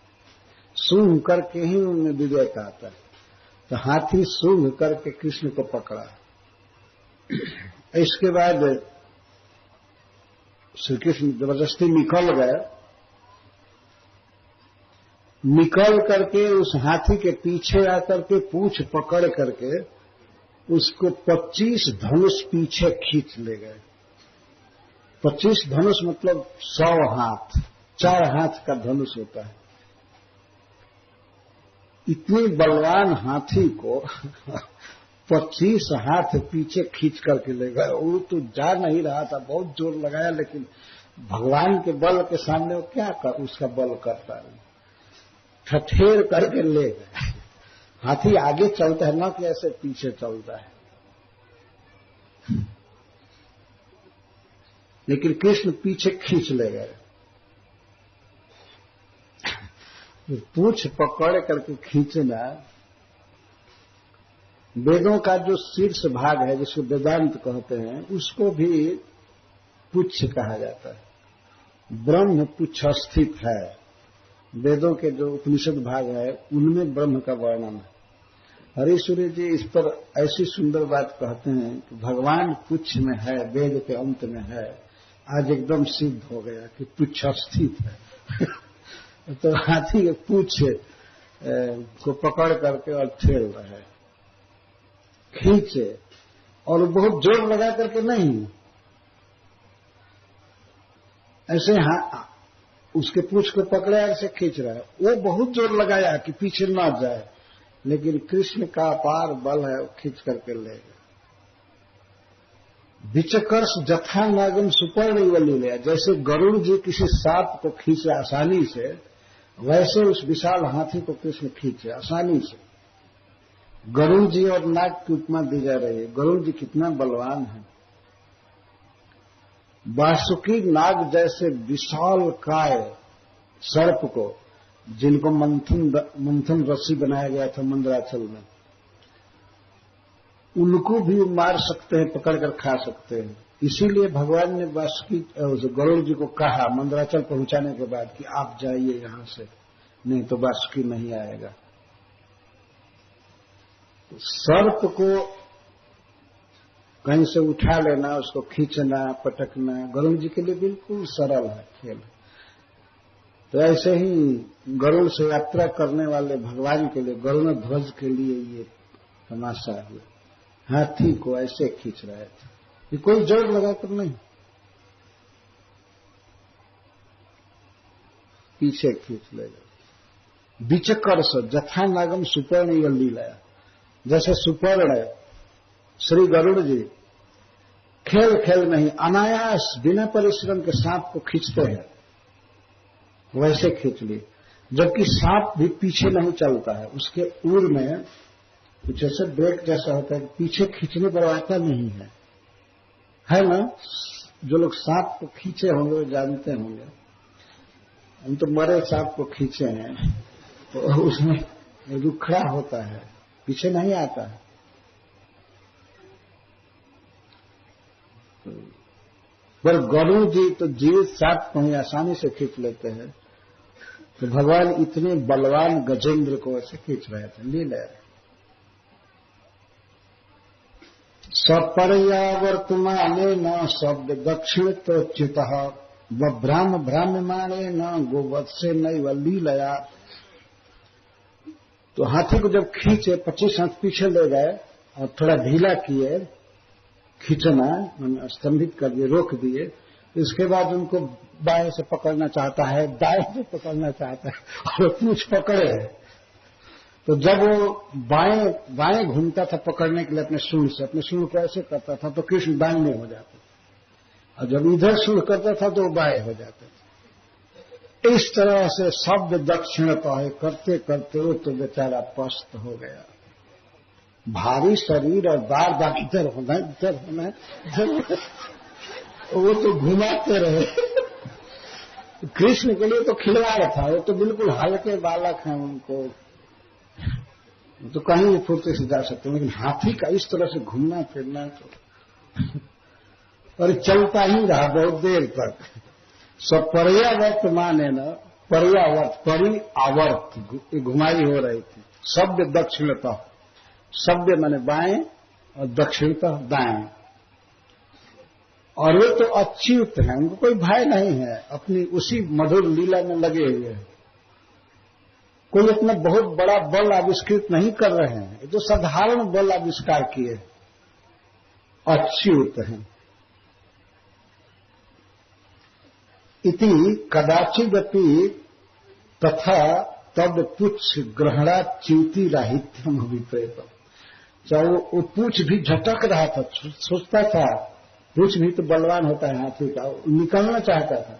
सूंघ करके ही उनमें विवेक आता है। तो हाथी सूंघ करके कृष्ण को पकड़ा। इसके बाद श्री कृष्ण जबरदस्ती निकल गए, निकल करके उस हाथी के पीछे आकर के पूंछ पकड़ करके उसको 25 धनुष पीछे खींच ले गए। 25 धनुष मतलब 100 हाथ, 4 हाथ का धनुष होता है। इतनी बलवान हाथी को 25 हाथ पीछे खींच करके ले गए। वो तो जा नहीं रहा था, बहुत जोर लगाया, लेकिन भगवान के बल के सामने वो क्या कर, उसका बल करता है, ठठेर करके ले गए। हाथी आगे चलता है ना कि ऐसे पीछे चलता है, लेकिन कृष्ण पीछे खींच ले गए। पूछ पकड़ करके खींचना, वेदों का जो शीर्ष भाग है जिसको वेदांत कहते हैं, उसको भी पुच्छ कहा जाता है। ब्रह्म पुच्छ स्थित है। वेदों के जो उपनिषद भाग है उनमें ब्रह्म का वर्णन है। हरि सूर्य जी इस पर ऐसी सुंदर बात कहते हैं कि भगवान पुच्छ में है, वेद के अंत में है। आज एकदम सिद्ध हो गया कि पुच्छ स्थित है। तो हाथी के पूछ को पकड़ करके और ठेल रहे हैं, खींचे, और बहुत जोर लगा करके नहीं, ऐसे उसके पूछ को पकड़े ऐसे खींच रहा है। वो बहुत जोर लगाया कि पीछे ना जाए, लेकिन कृष्ण का अपार बल है, वो खींच करके ले गए। विचकर्ष जथा नागम सुपर्ण वली लिया, जैसे गरुड़ जी किसी सांप को खींचे आसानी से, वैसे उस विशाल हाथी को कृष्ण खींचे आसानी से। गरुड़ जी और नाग की उपमा दी जा रही है। गरुड़ जी कितना बलवान है। वासुकी नाग जैसे विशाल काय सर्प को, जिनको मंथन रस्सी बनाया गया था मंदराचल में, उनको भी मार सकते हैं, पकड़कर खा सकते हैं। इसीलिए भगवान ने वासुकी गरुड़ जी को कहा मंदराचल पहुंचाने के बाद कि आप जाइए यहां से, नहीं तो वासुकी नहीं आएगा। तो सर्प को कहीं से उठा लेना, उसको खींचना, पटकना गरुड़ जी के लिए बिल्कुल सरल है खेल। तो ऐसे ही गरुड़ से यात्रा करने वाले भगवान के लिए, गरुड़ ध्वज के लिए ये तमाशा है। हाथी को ऐसे खींच रहे थे, ये कोई जोर लगाकर नहीं, पीछे खींच ले गए। विचकर्ष जथा नागम सुपर्ण यल्ली लाया, जैसे सुपर्ण श्री गरुड़ जी खेल खेल में ही अनायास बिना परिश्रम के सांप को खींचते हैं, वैसे खींच लिए। जबकि सांप भी पीछे नहीं चलता है, उसके उर में कुछ ऐसे ब्रेक जैसा होता है, पीछे खींचने पर आता नहीं है ना। जो लोग सांप को खींचे होंगे वो जानते होंगे। हम तो मरे सांप को खींचे हैं, तो उसमें रुखड़ा होता है, पीछे नहीं आता है। पर गरुड़ जी तो जीवित सांप को ही आसानी से खींच लेते हैं, तो भगवान इतने बलवान गजेंद्र को ऐसे खींच रहे थे लीला। सपर्यावर्तमाने न शब्द दक्षिण तो च्युत व भ्राम्यमाणे न गोवत्से नैव लीलया। तो हाथी को जब खींचे 25 हाथ पीछे ले गए और थोड़ा ढीला किए, खींचना स्तंभित कर दिए, रोक दिए। इसके बाद उनको बाएं से पकड़ना चाहता है, दाएं से पकड़ना चाहता है, और पूछ पकड़े। तो जब वो बाएं घूमता था पकड़ने के लिए अपने सूंड को ऐसे करता था, तो कृष्ण दाहिने हो जाते थे, और जब इधर सूंड करता था तो वो बाएं हो जाते थे। इस तरह से शब्द दक्षिणता है करते करते वो तो बेचारा पस्त हो गया। भारी शरीर और बार बार इधर होना वो तो घुमाते रहे। कृष्ण के लिए तो खिलवाड़ था, वो तो बिल्कुल हल्के बालक हैं, उनको तो कहीं भी फुर्ती से जा सकते हैं, लेकिन हाथी का इस तरह से घूमना फिरना तो और चलता ही रहा बहुत देर तक। सब पर्यावर्त माने न, पर्यावर्त परि आवर्त घुमाई हो रही थी। शब्द दक्षिणता, शब्द माने बाएं और दक्षिणता दाएं। और वे तो अच्युत हैं, उनको कोई भय नहीं है, अपनी उसी मधुर लीला में लगे हुए हैं। कोई इतना बहुत बड़ा बल आविष्कृत नहीं कर रहे हैं, ये तो साधारण बल आविष्कार किए, अच्युत हैं। इति कदाचिदपि तथा तद पुच्छ ग्रहणा च्युति राहित्यम अभिप्रेत। चाहे वो पूछ भी झटक रहा था, सोचता था पूछ भी तो बलवान होता है हाथी का, निकलना चाहता था,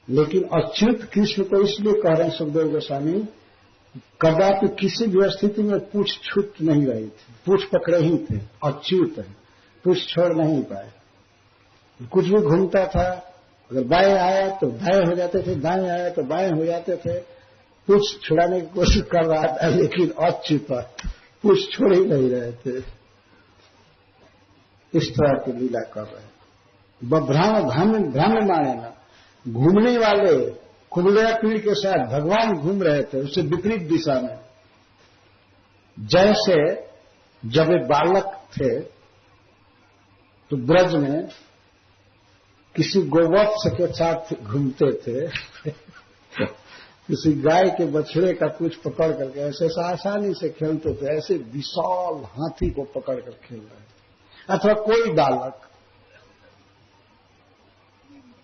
लेकिन अच्युत कृष्ण को इसलिए कह रहे हैं सुखदेव गोस्वामी, कदापि किसी भी स्थिति में पूछ छूट नहीं रही थी, पूछ पकड़े ही थे, अच्युत है, पूछ छोड़ नहीं पाए। कुछ भी घूमता था, अगर बाएं आया तो दाएं हो जाते थे, दाएं आया तो बाएं हो जाते थे, पूछ छुड़ाने की कोशिश कर रहा था, लेकिन अच्युत पूछ छोड़ ही नहीं रहे थे। इस तरह की लीला कर रहे भ्राम्यमाण ना, घूमने वाले कुबलेया पीड़ के साथ भगवान घूम रहे थे, उससे विपरीत दिशा में। जैसे जब वे बालक थे तो ब्रज में किसी गोवत्स के साथ घूमते थे किसी गाय के बछड़े का कुछ पकड़ करके ऐसे आसानी से खेलते थे, ऐसे विशाल हाथी को पकड़ कर खेल रहे थे। अथवा कोई बालक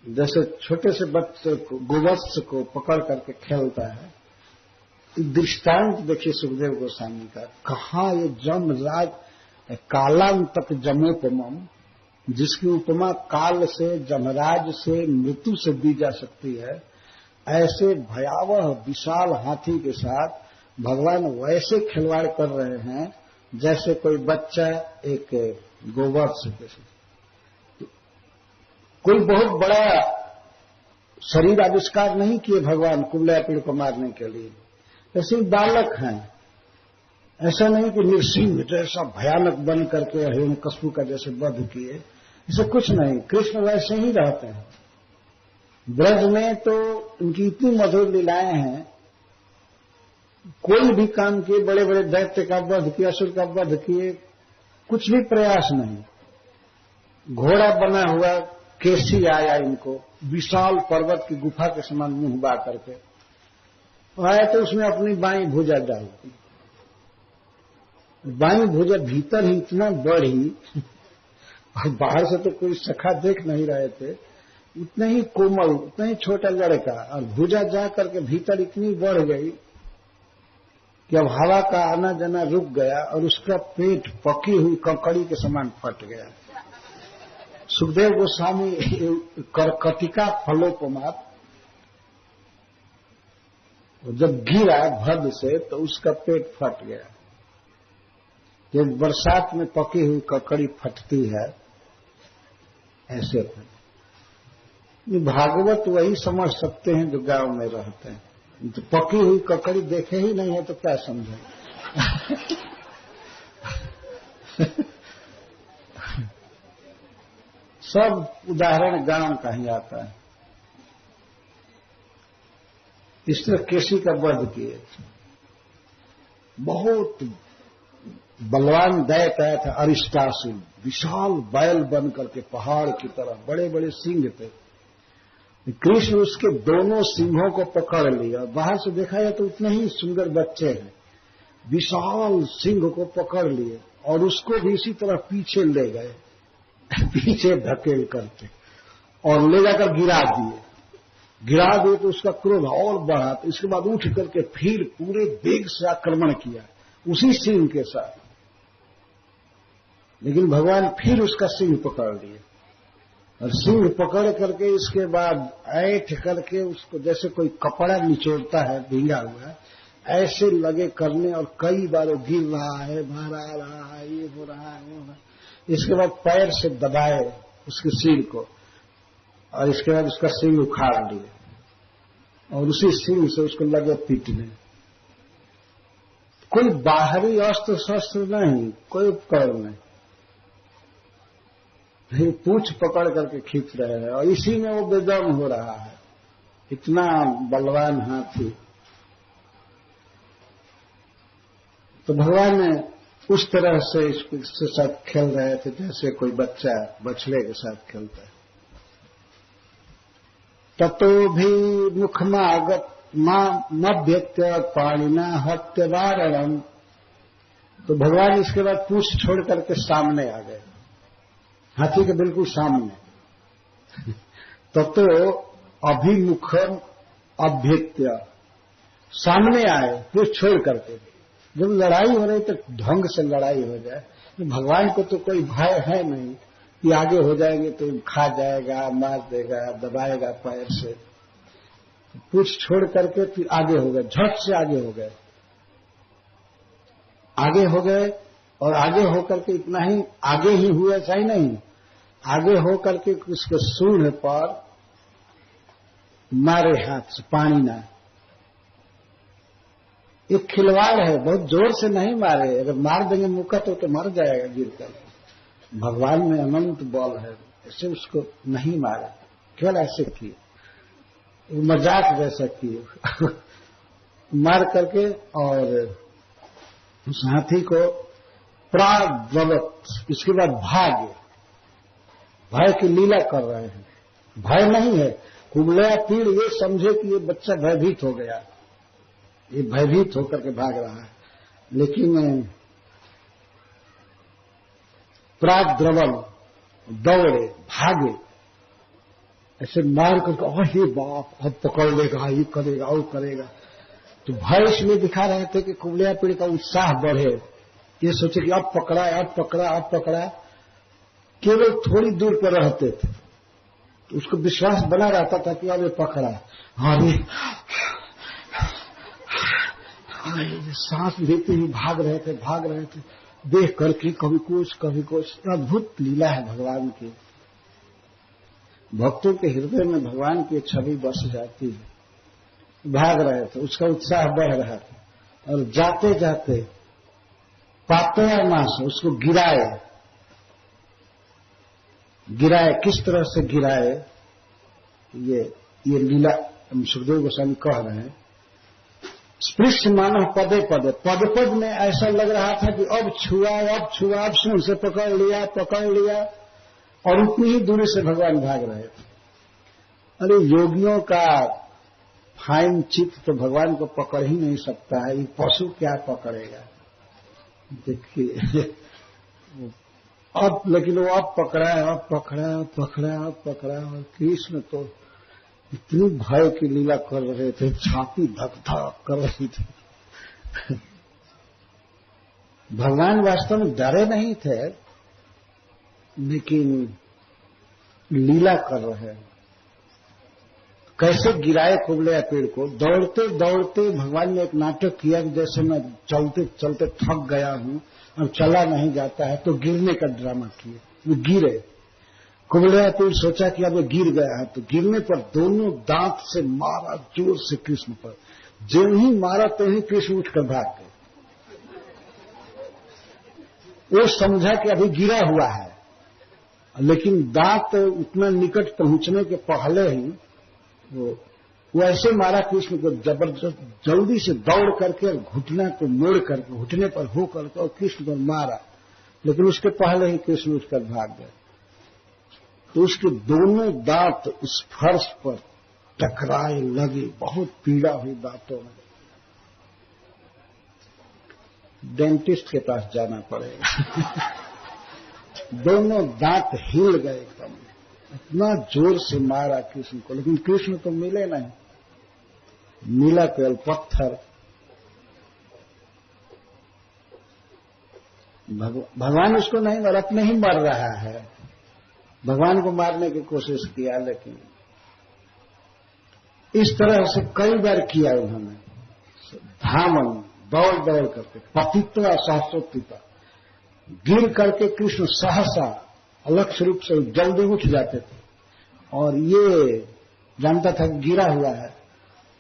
जैसे छोटे से बच्चे को गोवत्स को पकड़ करके खेलता है। दृष्टांत देखिए सुखदेव गोस्वामी का, कहाँ ये जमराज कालांतक जमोपमम, जिसकी उपमा काल से, जमराज से, मृत्यु से दी जा सकती है, ऐसे भयावह विशाल हाथी के साथ भगवान वैसे खिलवाड़ कर रहे हैं जैसे कोई बच्चा एक गोवत्स के साथ। कोई बहुत बड़ा शरीर आविष्कार नहीं किए भगवान कुबलेया पीड़ को मारने के लिए, ऐसे बालक हैं। ऐसा नहीं कि नृसिंह जैसा भयानक बन करके हिरण्यकश्यप का जैसे वध किए, ऐसा कुछ नहीं। कृष्ण वैसे ही रहते हैं। ब्रज में तो उनकी इतनी मधुर लीलाएं हैं, कोई भी काम किए, बड़े बड़े दैत्य का वध किया, असुर का वध किए, कुछ भी प्रयास नहीं। घोड़ा बना हुआ केसी आया इनको, विशाल पर्वत की गुफा के समान मुंह बा करके आया, तो उसमें अपनी बाईं भुजा डाल दी। बाईं भुजा भीतर ही इतना बढ़ी और बाहर से तो कोई सखा देख नहीं रहे थे, उतना ही कोमल, उतना ही छोटा लड़का, और भुजा जा करके भीतर इतनी बढ़ गई कि अब हवा का आना जाना रुक गया और उसका पेट पकी हुई कंकड़ी के समान फट गया। सुखदेव गोस्वामी कर्कटिका फलोपमात, जब गिरा भद से तो उसका पेट फट गया। जब बरसात में पकी हुई ककड़ी फटती है, ऐसे भागवत वही समझ सकते हैं जो गांव में रहते हैं। तो पकी हुई ककड़ी देखे ही नहीं है तो क्या समझे सब उदाहरण गांव का ही आता है। इस तरह केसी का वध किए। बहुत बलवान दैत्य आया था अरिष्टासुर, विशाल बैल बन करके पहाड़ की तरह, बड़े बड़े सिंह थे। कृष्ण उसके दोनों सिंहों को पकड़ लिया। बाहर से देखा जाए तो उतने ही सुंदर बच्चे हैं, विशाल सिंह को पकड़ लिए और उसको भी इसी तरह पीछे ले गए, पीछे धकेल करके, और ले जाकर गिरा दिए तो उसका क्रोध और बढ़ा। तो इसके बाद उठ करके फिर पूरे वेग से आक्रमण किया उसी सिंह के साथ, लेकिन भगवान फिर उसका सिंह पकड़ लिए और सिंह पकड़ करके इसके बाद ऐठ करके उसको जैसे कोई कपड़ा निचोड़ता है भींगा हुआ, ऐसे लगे करने, और कई बार वो गिर रहा है, भारा रहा है, ये हो रहा है, वो हो रहा है। इसके बाद पैर से दबाए उसके सिर को और इसके बाद उसका सिंह उखाड़ लिए और उसी सिंह से उसको लगे पीटने। कोई बाहरी अस्त्र शस्त्र नहीं, कोई उपकरण नहीं, पूछ पकड़ करके खींच रहे हैं और इसी में वो बेदम हो रहा है। इतना बलवान हाथी। तो भगवान ने उस तरह से इसके साथ खेल रहे थे जैसे कोई बच्चा बछड़े के साथ खेलता है। ततो भी मुखमागत मभ्यत्य पाणिना हत्य वारणम। तो भगवान इसके बाद पूछ छोड़ करके सामने आ गए, हाथी के बिल्कुल सामने। ततो अभिमुखम अभ्यत्य, सामने आए पूछ छोड़ करके। जब लड़ाई हो रही तो ढंग से लड़ाई हो जाए। भगवान को तो कोई भय है नहीं, कि आगे हो जाएंगे तो खा जाएगा, मार देगा, दबाएगा पैर से। पूछ छोड़ करके फिर आगे हो गए, झट से आगे हो गए, आगे हो गए। और आगे होकर के इतना ही आगे ही हुए, ऐसा ही नहीं, आगे हो करके उसके सूंड पर मारे हाथ से, पानी ना। एक खिलवाड़ है, बहुत जोर से नहीं मारे, अगर मार देंगे मुक्का तो मर जाएगा गिर कर। भगवान में अनंत बल है, ऐसे उसको नहीं मारा, केवल ऐसे किए, मजाक जैसा किए मार करके। और उस हाथी को प्राग्वत, इसके बाद भागे, भय की लीला कर रहे हैं। भय नहीं है, कुबलया पीड़ ये समझे कि ये बच्चा भयभीत हो गया, ये भयभीत होकर के भाग रहा है, लेकिन प्राग्द्रवल दौड़े, भागे, ऐसे मार करके, हे बाप, अब पकड़ लेगा, ये करेगा, वो करेगा। तो भय इसलिए दिखा रहे थे कि कुबलया पीड़ का उत्साह बढ़े, ये सोचे कि अब पकड़ा, अब पकड़ा, अब पकड़ा। केवल थोड़ी दूर पर रहते थे तो उसको विश्वास बना रहता था कि अब ये पकड़ा। अरे सांस लेते ही भाग रहे थे, देख करके कभी कुछ। अद्भुत लीला है भगवान की। भक्तों के हृदय में भगवान की छवि बस जाती है। भाग रहे थे, उसका उत्साह बढ़ रहा था, और जाते जाते पातयामास, उसको गिराए। किस तरह से गिराए, ये लीला सुखदेव गोस्वामी कह रहे हैं। स्पृश मानव पदे पद में ऐसा लग रहा था कि अब छुआ, अब सूंड से पकड़ लिया, और उतनी ही दूरी से भगवान भाग रहे थे। अरे योगियों का फाइन चित्त तो भगवान को पकड़ ही नहीं सकता है, ये पशु क्या पकड़ेगा। देखिए अब, लेकिन वो अब पकड़ा, और कृष्ण तो इतनी भय की लीला कर रहे थे, छाती धक धक कर रही थी। भगवान वास्तव में डरे नहीं थे, लेकिन लीला कर रहे हैं। कैसे गिराए कुबलया पेड़ को, दौड़ते दौड़ते भगवान ने एक नाटक किया कि जैसे मैं चलते चलते थक गया हूं और चला नहीं जाता है, तो गिरने का ड्रामा किए। वो गिरे, कुबलया पेड़ सोचा कि अब वो गिर गया है, तो गिरने पर दोनों दांत से मारा जोर से कृष्ण पर। जो ही मारा तो ही कृष्ण उठकर भाग गए। वो समझा कि अभी गिरा हुआ है, लेकिन दांत उतना निकट पहुंचने के पहले ही वो ऐसे मारा कृष्ण को, जबरदस्त जल्दी से दौड़ करके और घुटना को मोड़ करके, घुटने पर हो करके और कृष्ण को मारा, लेकिन उसके पहले ही कृष्ण उठकर भाग गए। तो उसके दोनों दांत उस फर्श पर टकराए लगे, बहुत पीड़ा हुई दांतों में। डेंटिस्ट के पास जाना पड़ेगा। दोनों दांत हिल गए एकदम, इतना जोर से मारा कृष्ण को, लेकिन कृष्ण तो मिले नहीं, मिला केवल पत्थर। भगवान उसको नहीं मारा, अपने ही मर रहा है। भगवान को मारने की कोशिश किया, लेकिन इस तरह से कई बार किया उन्होंने। धामन, दौड़ दौड़ करके, पतित्वा सहस्रोत्थिता, गिर करके कृष्ण सहसा अलक्ष्य रूप से जल्दी उठ जाते थे, और ये जानता था गिरा हुआ है,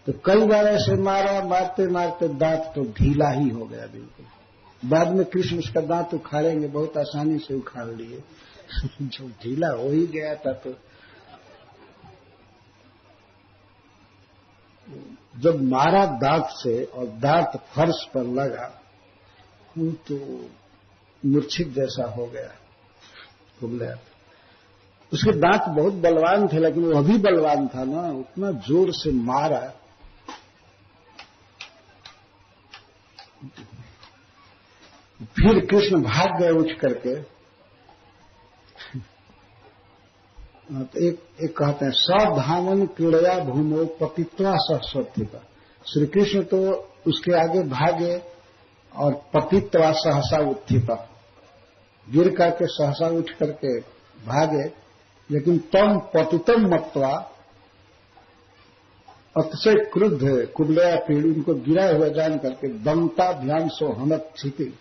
तो कई बार ऐसे मारा, मारते मारते दांत तो ढीला ही हो गया बिल्कुल। बाद में कृष्ण उसका दांत उखाड़ेंगे, बहुत आसानी से उखाड़ लिए। जो ढीला हो ही गया था, तो जब मारा दांत से और दांत फर्श पर लगा, तो मूर्छित जैसा हो गया कुबलया। उसके दांत बहुत बलवान थे, लेकिन वो अभी बलवान था ना, उतना जोर से मारा। फिर कृष्ण भाग गए उठ करके। तो एक कहते हैं, सधामन क्रीड़या भूमो पतित्वा सहस्रोत्थिता। श्री कृष्ण तो उसके आगे भागे और पतित्वा सहसा उत्थिता, गिर करके सहसा उठ करके भागे, लेकिन तम पतितम मत्वा अतिशय क्रुद्ध कुबलया पीड़ उनको गिरा हुआ जान करके दंताभ्याम सो हनत छिति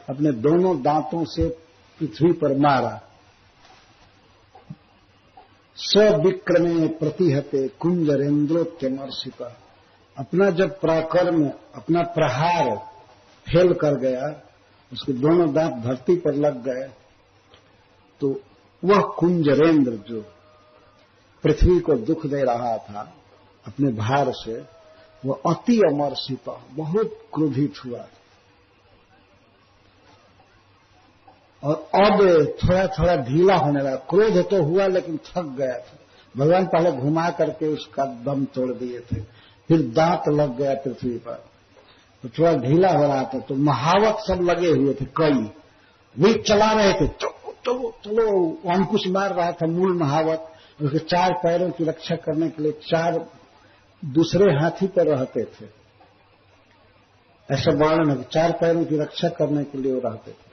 अपने दोनों दांतों से पृथ्वी पर मारा। सविक्रमे प्रतिहते कुंजरेन्द्रोत्यमर्षित अपना जब पराक्रम अपना प्रहार फेल कर गया, उसके दोनों दांत धरती पर लग गए, तो वह कुंजरेंद्र जो पृथ्वी को दुख दे रहा था अपने भार से, वह अति अमर्षित बहुत क्रोधित हुआ और अब थोड़ा थोड़ा ढीला होने लगा। क्रोध तो हुआ लेकिन थक गया था। भगवान पहले घुमा करके उसका दम तोड़ दिए थे, फिर दांत लग गया पृथ्वी पर, तो थोड़ा ढीला हो रहा था। तो महावत सब लगे हुए थे, कई वे चला रहे थे, चलो चलो चलो, अंकुश मार रहा था मूल महावत। उसके 4 पैरों की रक्षा करने के लिए 4 दूसरे हाथी पर रहते थे, ऐसा वर्णन है। 4 पैरों की रक्षा करने के लिए वो रहते थे,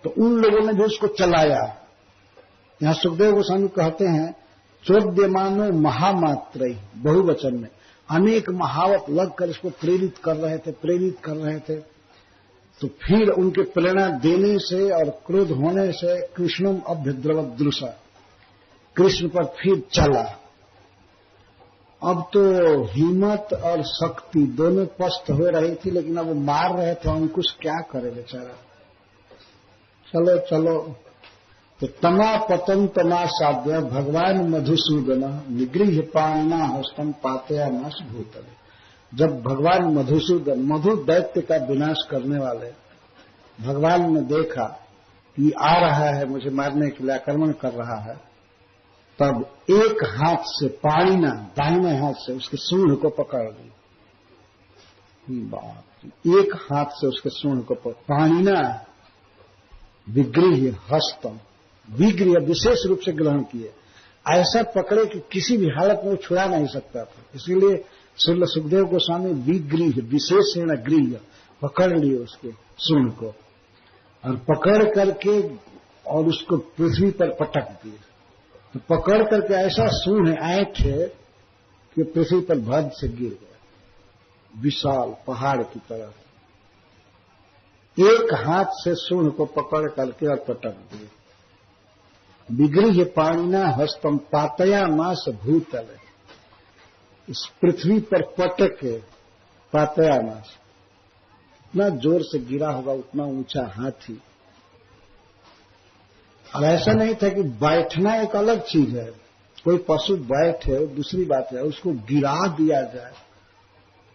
तो उन लोगों ने भी उसको चलाया। यहां सुखदेव गोस्वामी कहते हैं चोद्यमानो महामात्र, बहुवचन में अनेक महावत लगकर इसको प्रेरित कर रहे थे। तो फिर उनके प्रेरणा देने से और क्रोध होने से कृष्णम अभ्यद्रवदृशा, कृष्ण पर फिर चला। अब तो हिम्मत और शक्ति दोनों पस्त हो रही थी, लेकिन अब वो मार रहे थे अंकुश, क्या करे बेचारा। चलो चलो, तो तमा पतन तमा साध्य भगवान मधुसूदन निगृह पाणिना हस्तम पातया नाश भूतले। जब भगवान मधुसूदन, मधु दैत्य का विनाश करने वाले भगवान ने देखा कि आ रहा है मुझे मारने के लिए, आक्रमण कर रहा है, तब एक हाथ से पाणिना, दाहिने हाथ से उसके सूंड को पकड़ ली। एक हाथ से उसके सूंड को पाणिना विगृह हस्तम, विगृह विशेष रूप से ग्रहण किए, ऐसा पकड़े कि किसी भी हालत में वो छुड़ा नहीं सकता था। इसीलिए श्रील सुखदेव गोस्वामी विगृह विशेषण गृह पकड़ लिए उसके सूंड को, और पकड़ करके और उसको पृथ्वी पर पटक दिए। तो पकड़ करके ऐसा सूंड ऐंठे कि पृथ्वी पर भद से गिर गया, विशाल पहाड़ की तरह। एक हाथ से सूंड को पकड़ करके और पटक दिए। विगृह पाणिना हस्तम पातया मास भूतल, इस पृथ्वी पर पटके पातया मास, इतना जोर से गिरा होगा उतना ऊंचा हाथी। और ऐसा नहीं था कि बैठना एक अलग चीज है, कोई पशु बैठे दूसरी बात है, उसको गिरा दिया जाए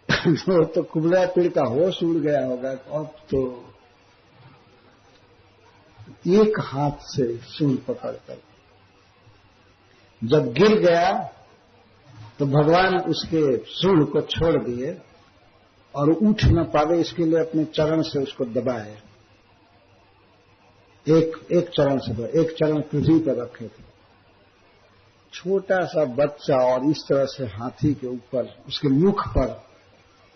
तो कुबला पीड़ का होश उड़ गया होगा। अब तो एक हाथ से सूंड पकड़कर जब गिर गया तो भगवान उसके सूंड को छोड़ दिए और उठ न पावे इसके लिए अपने चरण से उसको दबाए। एक चरण से दबाए, एक चरण पृथ्वी पर रखे थे। छोटा सा बच्चा और इस तरह से हाथी के ऊपर उसके मुख पर,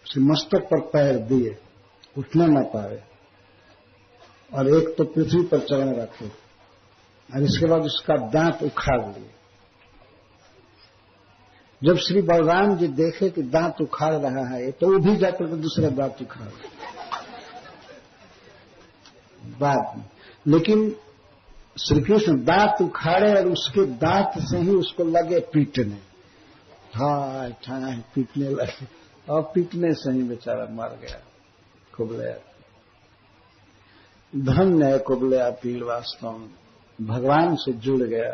उसके मस्तक पर पैर दिए, उठना न पाए, और एक तो पृथ्वी पर चरण रखे, और इसके बाद उसका दांत उखाड़ लिए। जब श्री बलराम जी देखे कि दांत उखाड़ रहा है तो वो भी जाकर के दूसरा दांत उखाड़ बाद में, लेकिन श्री कृष्ण दांत उखाड़े और उसके दांत से ही उसको लगे पीटने, ठाय ठाय पीटने लगे, और पीटने से ही बेचारा मर गया कुबलया। धन्य है कुबलया पीड़, वास्तव में भगवान से जुड़ गया,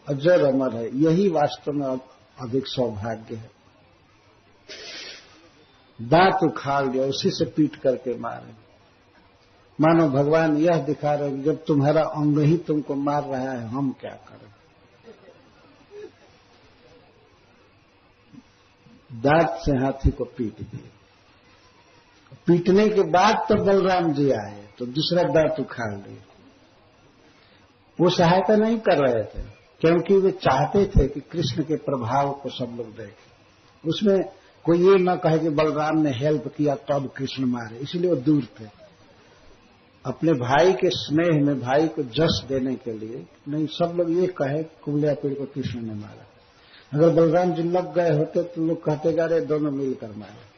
अजर अमर है। यही वास्तव में अधिक सौभाग्य है। दांत उखाड़ लिया, उसी से पीट करके मारे। मानो भगवान यह दिखा रहे कि जब तुम्हारा अंग ही तुमको मार रहा है, हम क्या करें। दांत से हाथी को पीट दिए। पीटने के बाद तो बलराम जी आए तो दूसरा दांत उखाड़ लिए। वो सहायता नहीं कर रहे थे, क्योंकि वे चाहते थे कि कृष्ण के प्रभाव को सब लोग देखें। उसमें कोई ये न कहे कि बलराम ने हेल्प किया तब कृष्ण मारे, इसलिए वो दूर थे। अपने भाई के स्नेह में भाई को जस देने के लिए नहीं, सब लोग ये कहे कुबलिया पीड़ को कृष्ण ने मारा। अगर बलराम जी लग गए होते तो लोग कहते गा रहे दोनों मिलकर मारे।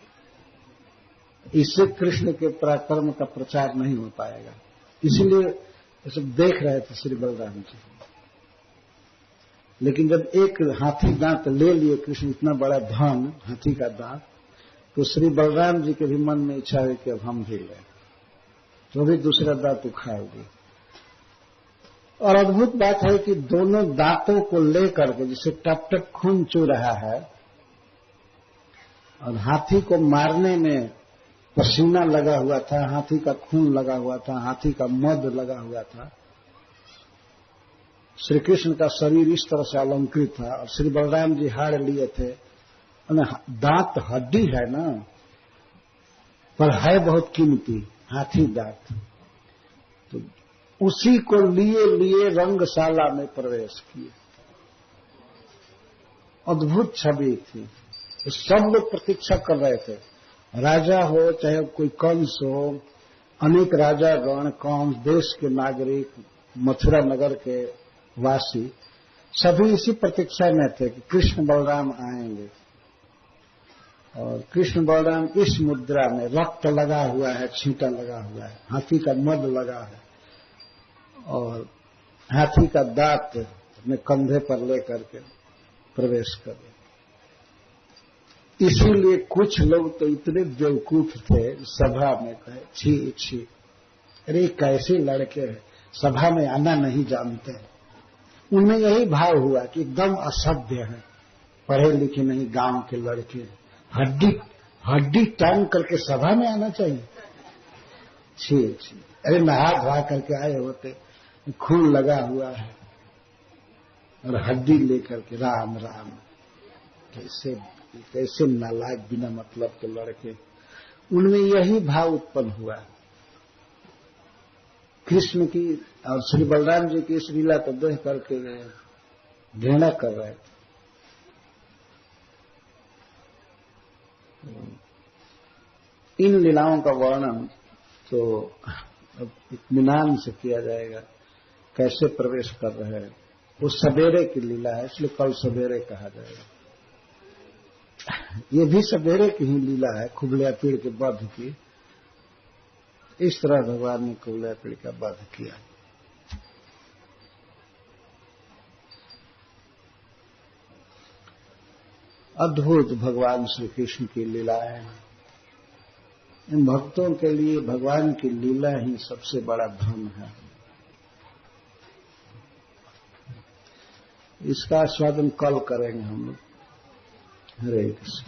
इससे कृष्ण के पराक्रम का प्रचार नहीं हो पाएगा। इसीलिए सब देख रहे थे श्री बलराम जी। लेकिन जब एक हाथी दांत ले लिए कृष्ण, इतना बड़ा धन हाथी का दांत, तो श्री बलराम जी के भी मन में इच्छा हुई कि अब हम भी लें, तो भी दूसरा दांत उखाड़ दिए। और अद्भुत बात है कि दोनों दांतों को लेकर के जिसे टप टप खून चू रहा है, और हाथी को मारने में पसीना लगा हुआ था, हाथी का खून लगा हुआ था, हाथी का मद लगा हुआ था। श्री कृष्ण का शरीर इस तरह से अलंकृत था और श्री बलराम जी हाड़ लिए थे। दांत हड्डी है ना, पर है बहुत कीमती हाथी दांत। तो उसी को लिए लिए रंगशाला में प्रवेश किए। अद्भुत छवि थी। तो सब लोग प्रतीक्षा कर रहे थे, राजा हो चाहे कोई कंस हो, अनेक राजागण, कंस, देश के नागरिक, मथुरा नगर के वासी, सभी इसी प्रतीक्षा में थे कि कृष्ण बलराम आएंगे। और कृष्ण बलराम इस मुद्रा में, रक्त लगा हुआ है, छींटा लगा हुआ है, हाथी का मद लगा है और हाथी का दांत अपने कंधे पर लेकर के प्रवेश कर। इसीलिए कुछ लोग तो इतने बेवकूफ थे, सभा में कहे छी छी, अरे कैसे लड़के हैं, सभा में आना नहीं जानते हैं। उनमें यही भाव हुआ कि एकदम असभ्य है, पढ़े लिखे नहीं, गांव के लड़के, हड्डी टांग करके सभा में आना चाहिए। छी छी, अरे नहा धोआ करके आए होते, खून लगा हुआ है और हड्डी लेकर के राम राम, कैसे नालायक बिना मतलब के लड़के। उनमें यही भाव उत्पन्न हुआ कृष्ण की और श्री बलराम जी की इस लीला को देख करके घृणा कर रहे थे। इन लीलाओं का वर्णन तो अब इत्मीनान से किया जाएगा, कैसे प्रवेश कर रहे हैं। वो सवेरे की लीला है, इसलिए कल सवेरे कहा जाएगा। ये भी सवेरे की ही लीला है, कुबलिया पीड़ के वध की। इस तरह भगवान ने कुबलिया पीड़ का वध किया। अद्भुत भगवान श्री कृष्ण की लीलाएं। इन भक्तों के लिए भगवान की लीला ही सबसे बड़ा धन है। इसका आस्वादन कल करेंगे हम लोग। हरे कृष्ण।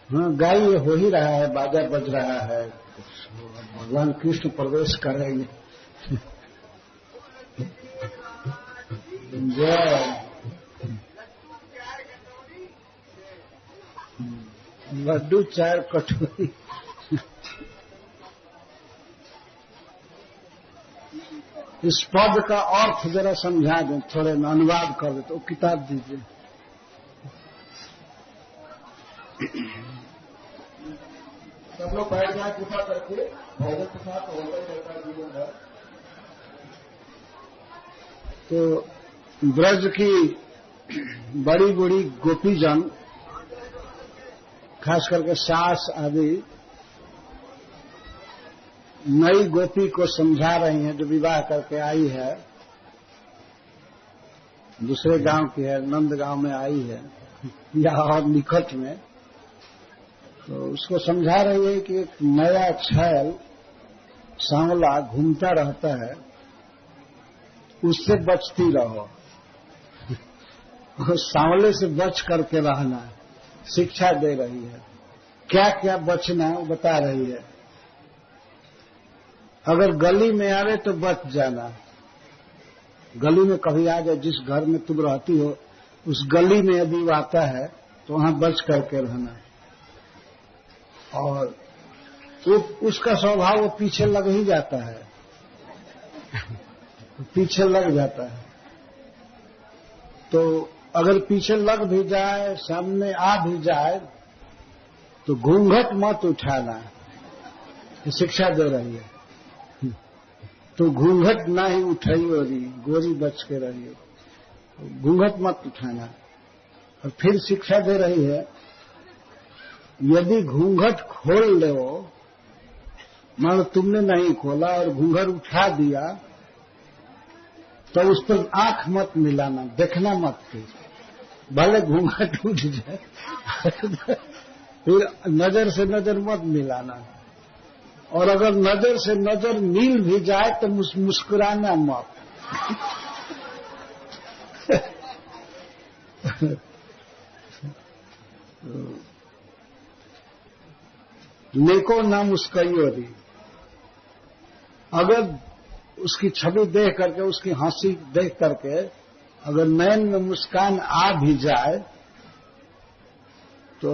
हाँ, गाय ये हो ही रहा है, बाजा बज रहा है, भगवान कृष्ण प्रवेश करेंगे। लड्डू 4 कटोरी। इस पद का अर्थ जरा समझा दें, थोड़े में अनुवाद कर दे तो किताब दीजिए। सब लोग बैठ जाए कृपा करके, भोजन के साथ होता ही रहता है जीवन भर। तो ब्रज की बड़ी बड़ी गोपीजन, खास करके सास आदि, नई गोपी को समझा रही हैं जो विवाह करके आई है, दूसरे गांव की है, नंद गांव में आई है या और निकट में, तो उसको समझा रही है कि एक नया छैल सांवला घूमता रहता है, उससे बचती रहो। सांवले से बच करके रहना शिक्षा दे रही है। क्या क्या बचना वो बता रही है। अगर गली में आवे तो बच जाना, गली में कभी आ जाए, जिस घर में तुम रहती हो उस गली में यदि वो आता है तो वहां बच करके रहना। और उसका स्वभाव वो पीछे लग ही जाता है, पीछे लग जाता है। तो अगर पीछे लग भी जाए, सामने आ भी जाए, तो घूंघट मत उठाना, शिक्षा दे रही है। तो घूंघट ना ही उठाइयो री, गोरी बच के रहिए, घूंघट मत उठाना। और फिर शिक्षा दे रही है, यदि घूंघट खोल ले, मान लो तुमने नहीं खोला और घूंघट उठा दिया, तो उस पर आंख मत मिलाना, देखना मत, फिर भले घूंघट उठ जाए फिर नजर से नजर मत मिलाना। और अगर नजर से नजर मिल भी जाए तो मुस्कुराना मत नेको ना मुस्काइयो री। अगर उसकी छवि देख करके, उसकी हंसी देख करके अगर नैन में मुस्कान आ भी जाए तो